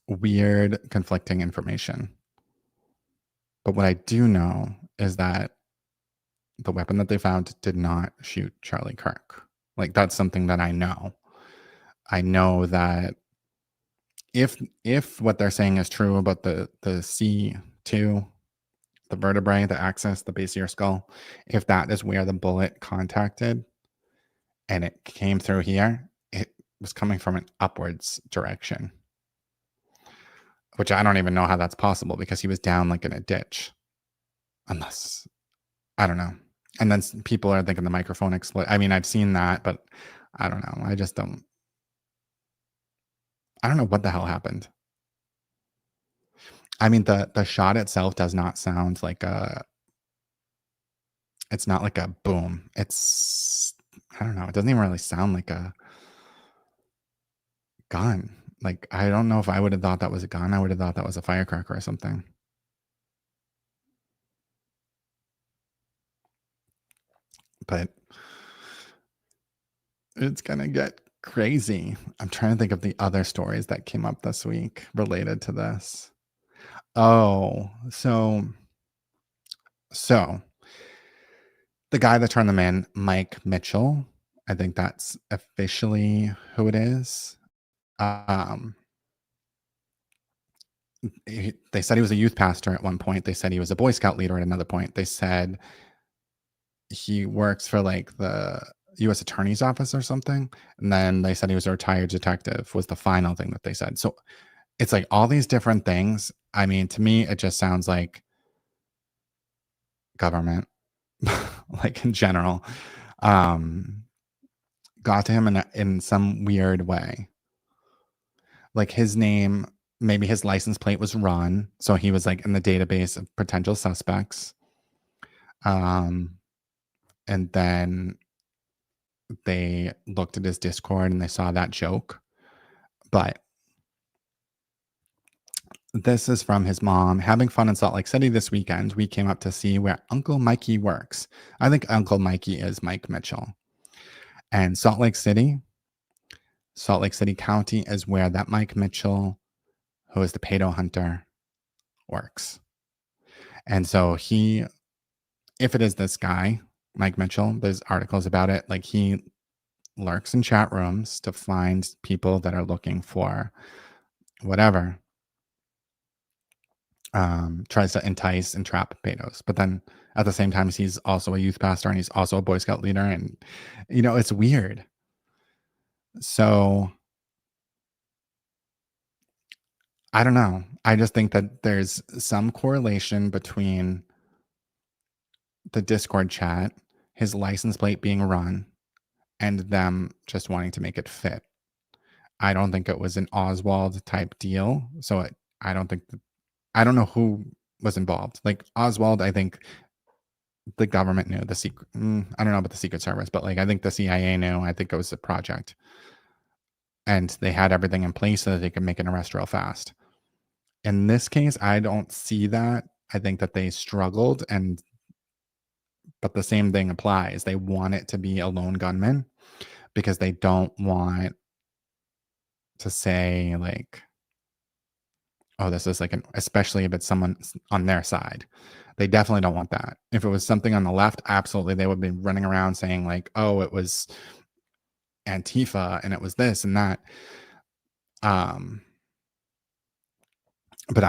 weird conflicting information. But what I do know is that the weapon that they found did not shoot Charlie Kirk. Like, that's something that I know. I know that if what they're saying is true about the C2, the vertebrae, the axis, the base of your skull, if that is where the bullet contacted and it came through here, it was coming from an upwards direction, which I don't even know how that's possible, because he was down like in a ditch. Unless, I don't know. And then people are thinking the microphone exploded. I mean, I've seen that, but I don't know. I don't know what the hell happened. I mean, the shot itself does not sound like it's not like a boom. It's, I don't know. It doesn't even really sound like a gun. Like, I don't know if I would have thought that was a gun. I would have thought that was a firecracker or something. But it's going to get crazy. I'm trying to think of the other stories that came up this week related to this. Oh, so the guy that turned them in, Mike Mitchell, I think that's officially who it is. They said he was a youth pastor at one point. They said he was a Boy Scout leader at another point. They said he works for like the U.S. Attorney's Office or something. And then they said he was a retired detective, was the final thing that they said. So it's like all these different things. I mean, to me, it just sounds like government, like in general, got to him in some weird way. Like his name, maybe his license plate was run, so he was like in the database of potential suspects. And then they looked at his Discord and they saw that joke. But This is from his mom. Having fun in Salt Lake City this weekend. We came up to see where Uncle Mikey works. I think Uncle Mikey is Mike Mitchell. And Salt Lake City County is where that Mike Mitchell, who is the pedo hunter, works. And so if it is this guy, Mike Mitchell, there's articles about it. Like, he lurks in chat rooms to find people that are looking for whatever. Tries to entice and trap pedos. But then at the same time, he's also a youth pastor and he's also a Boy Scout leader. And, it's weird. So I don't know. I just think that there's some correlation between the Discord chat, his license plate being run, and them just wanting to make it fit. I don't think it was an Oswald type deal. So I don't know who was involved. Like Oswald, I think the government knew, the secret. I don't know about the Secret Service, but like I think the CIA knew. I think it was a project. And they had everything in place so that they could make an arrest real fast. In this case, I don't see that. I think that they struggled, but the same thing applies. They want it to be a lone gunman because they don't want to say like, oh, this is like especially if it's someone on their side. They definitely don't want that. If it was something on the left, absolutely, they would be running around saying like, oh, it was Antifa and it was this and that. But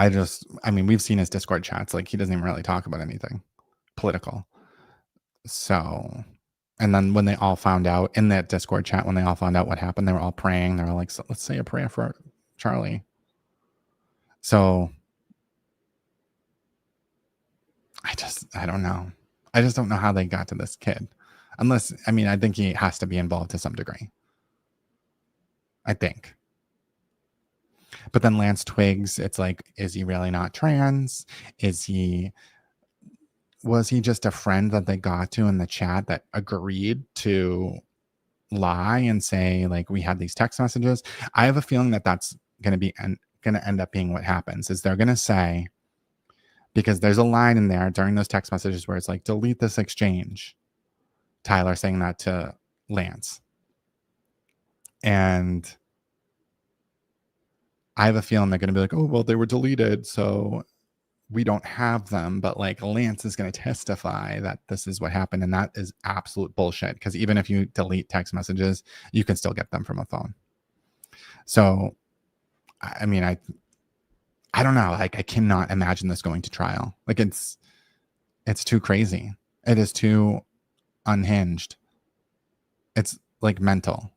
we've seen his Discord chats. Like, he doesn't even really talk about anything political. So, and then when they all found out in that Discord chat, when they all found out what happened, they were all praying. They were like, so let's say a prayer for Charlie. So I don't know. I just don't know how they got to this kid. Unless, I think he has to be involved to some degree. I think. But then Lance Twiggs, it's like, is he really not trans? Was he just a friend that they got to in the chat that agreed to lie and say, like, we had these text messages? I have a feeling that that's going to end up being what happens, is they're going to say, because there's a line in there during those text messages where it's like, delete this exchange. Tyler saying that to Lance. And I have a feeling they're going to be like, oh, well, they were deleted, so we don't have them. But like, Lance is going to testify that this is what happened. And that is absolute bullshit. Because even if you delete text messages, you can still get them from a phone. So, I don't know. Like, I cannot imagine this going to trial. Like, it's too crazy. It is too unhinged. It's like mental.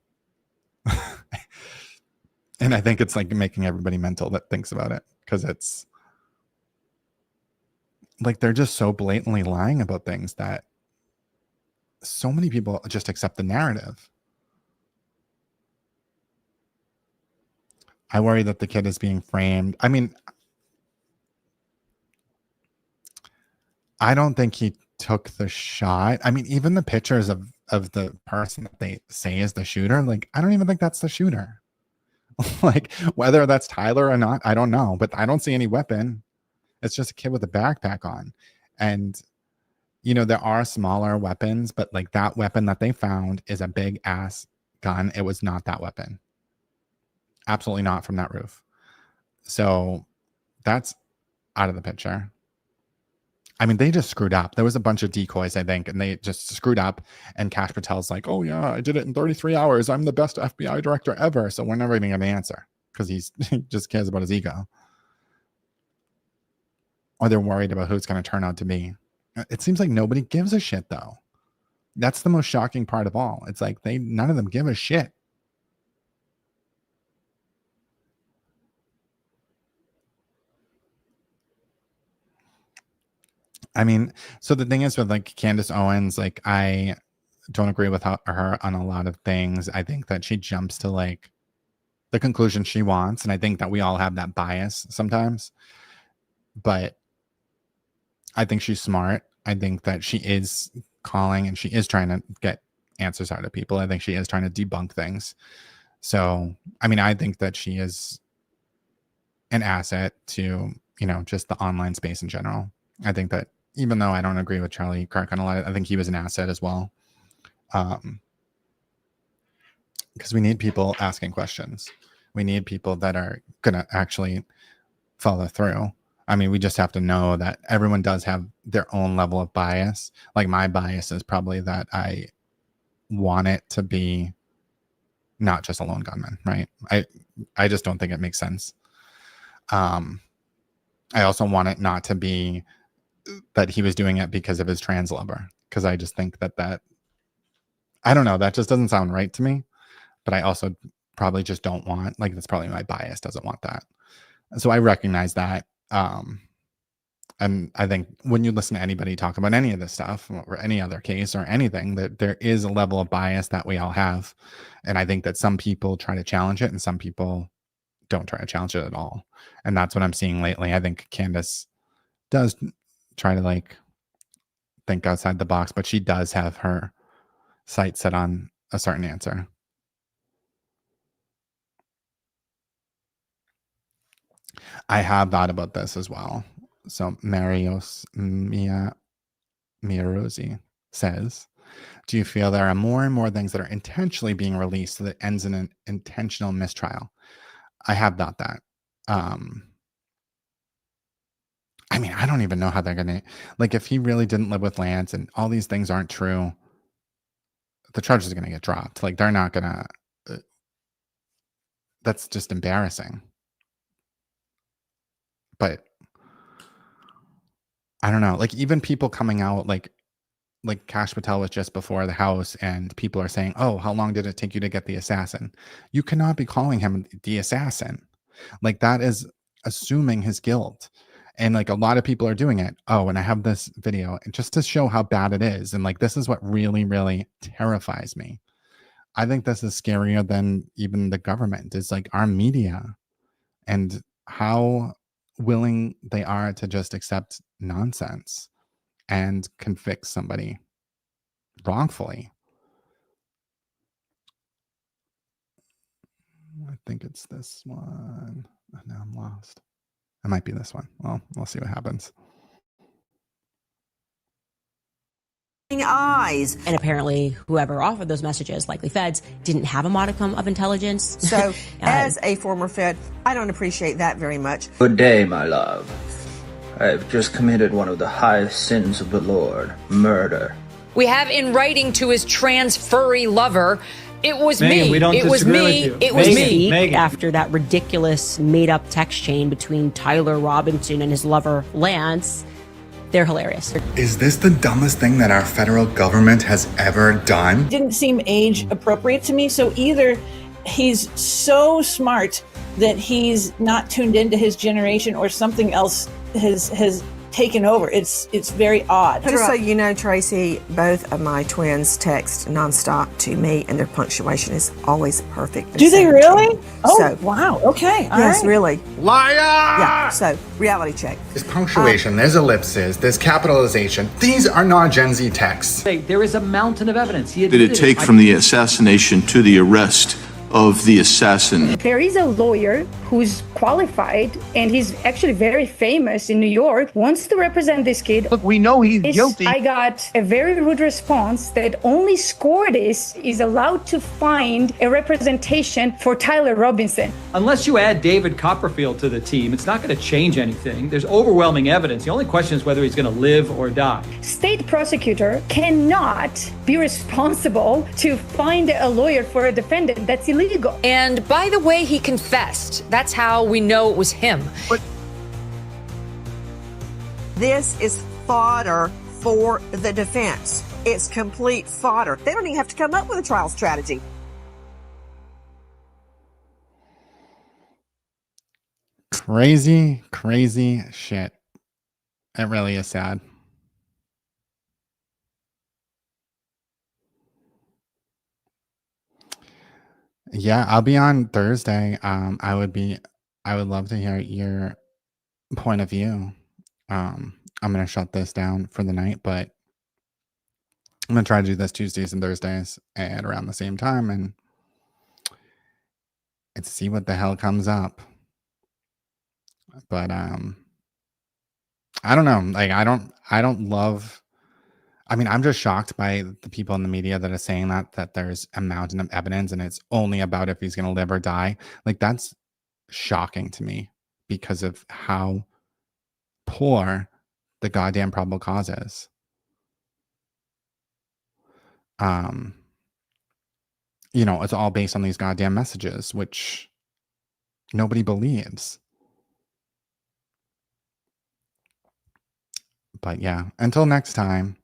And I think it's like making everybody mental that thinks about it, because it's like they're just so blatantly lying about things that so many people just accept the narrative. I worry that the kid is being framed. I don't think he took the shot. Even the pictures of the person that they say is the shooter, like, I don't even think that's the shooter. Like, whether that's Tyler or not, I don't know, but I don't see any weapon. It's just a kid with a backpack on. And, there are smaller weapons, but like that weapon that they found is a big ass gun. It was not that weapon. Absolutely not from that roof. So that's out of the picture. They just screwed up. There was a bunch of decoys, I think, and they just screwed up. And Kash Patel's like, oh, yeah, I did it in 33 hours. I'm the best FBI director ever. So we're never even going to answer, because he just cares about his ego. Or they're worried about who it's going to turn out to be. It seems like nobody gives a shit, though. That's the most shocking part of all. It's like none of them give a shit. So the thing is with like Candace Owens, like, I don't agree with her on a lot of things. I think that she jumps to like the conclusion she wants. And I think that we all have that bias sometimes. But I think she's smart. I think that she is calling and she is trying to get answers out of people. I think she is trying to debunk things. So, I think that she is an asset to, just the online space in general. I think that even though I don't agree with Charlie Kirk on a lot, I think he was an asset as well. Because we need people asking questions. We need people that are going to actually follow through. I mean, we just have to know that everyone does have their own level of bias. Like my bias is probably that I want it to be not just a lone gunman, right? I just don't think it makes sense. I also want it not to be that he was doing it because of his trans lover, because I just think that I don't know, that just doesn't sound right to me. But I also probably just don't want, like, that's probably my bias, doesn't want that. So I recognize that. And I think when you listen to anybody talk about any of this stuff or any other case or anything, that there is a level of bias that we all have. And I think that some people try to challenge it and some people don't try to challenge it at all. And that's what I'm seeing lately. I think Candace does try to like think outside the box, but she does have her sights set on a certain answer. I have thought about this as well. So Marios Miarosi says, do you feel there are more and more things that are intentionally being released so that ends in an intentional mistrial? I have thought that. I mean, I don't even know how they're going to, like, if he really didn't live with Lance and all these things aren't true, the charges are going to get dropped. Like, they're not going to, that's just embarrassing. But I don't know, like even people coming out like Kash Patel was just before the house and people are saying, oh, how long did it take you to get the assassin? You cannot be calling him the assassin. Like that is assuming his guilt. And like a lot of people are doing it. Oh, and I have this video just to show how bad it is. And like, this is what really, really terrifies me. I think this is scarier than even the government, is like our media and how willing they are to just accept nonsense and convict somebody wrongfully. I think it's this one. Oh, now I'm lost. It might be this one. Well, we'll see what happens. Eyes. And apparently, whoever offered those messages, likely feds, didn't have a modicum of intelligence. So, as a former Fed, I don't appreciate that very much. Good day, my love. I have just committed one of the highest sins of the Lord, murder. We have in writing to his trans furry lover, it was Megan, me. we don't It was disagree me. with you. It was Megan, me. Megan. After that ridiculous made-up text chain between Tyler Robinson and his lover Lance, they're hilarious. Is this the dumbest thing that our federal government has ever done? Didn't seem age appropriate to me. So either he's so smart that he's not tuned into his generation, or something else has taken over. It's very odd. Just so you know, Tracy, both of my twins text nonstop to me, and their punctuation is always perfect. Do they really? Oh, So- wow. Okay. All yes, right. really. Liar! Yeah. So, reality check. There's punctuation, there's ellipses, there's capitalization. These are not Gen Z texts. There is a mountain of evidence. He Did it take from the assassination to the arrest of the assassin? There is a lawyer who's qualified and he's actually very famous in New York, wants to represent this kid. Look, we know he's guilty. I got a very rude response that only SCORDIS is allowed to find a representation for Tyler Robinson. Unless you add David Copperfield to the team, it's not going to change anything. There's overwhelming evidence. The only question is whether he's going to live or die. State prosecutor cannot be responsible to find a lawyer for a defendant. That's illegal. And by the way, he confessed. That's how we know it was him. This is fodder for the defense. It's complete fodder. They don't even have to come up with a trial strategy. Crazy, crazy shit. It really is sad. Yeah, I'll be on Thursday. I would love to hear your point of view. I'm gonna shut this down for the night, but I'm gonna try to do this Tuesdays and Thursdays at around the same time and see what the hell comes up. But I don't know. Like I don't love. I mean, I'm just shocked by the people in the media that are saying that there's a mountain of evidence and it's only about if he's going to live or die. Like that's shocking to me because of how poor the goddamn probable cause is. You know, it's all based on these goddamn messages, which nobody believes. But yeah, until next time,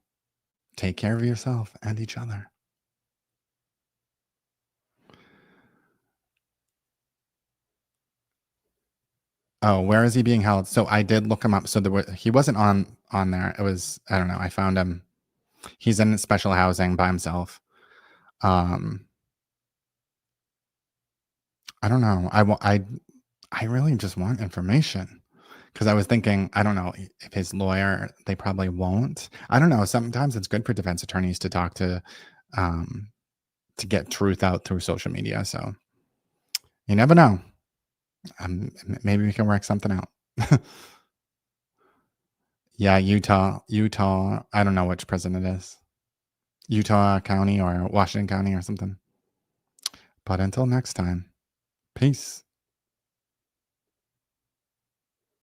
take care of yourself and each other. Oh, where is he being held? So I did look him up. So he wasn't on there. It was, I don't know. I found him. He's in special housing by himself. I don't know. I really just want information because I was thinking, I don't know if his lawyer, they probably won't. I don't know. Sometimes it's good for defense attorneys to talk to get truth out through social media. So you never know. Maybe we can work something out. Yeah, Utah. I don't know which prison it is. Utah County or Washington County or something. But until next time, peace.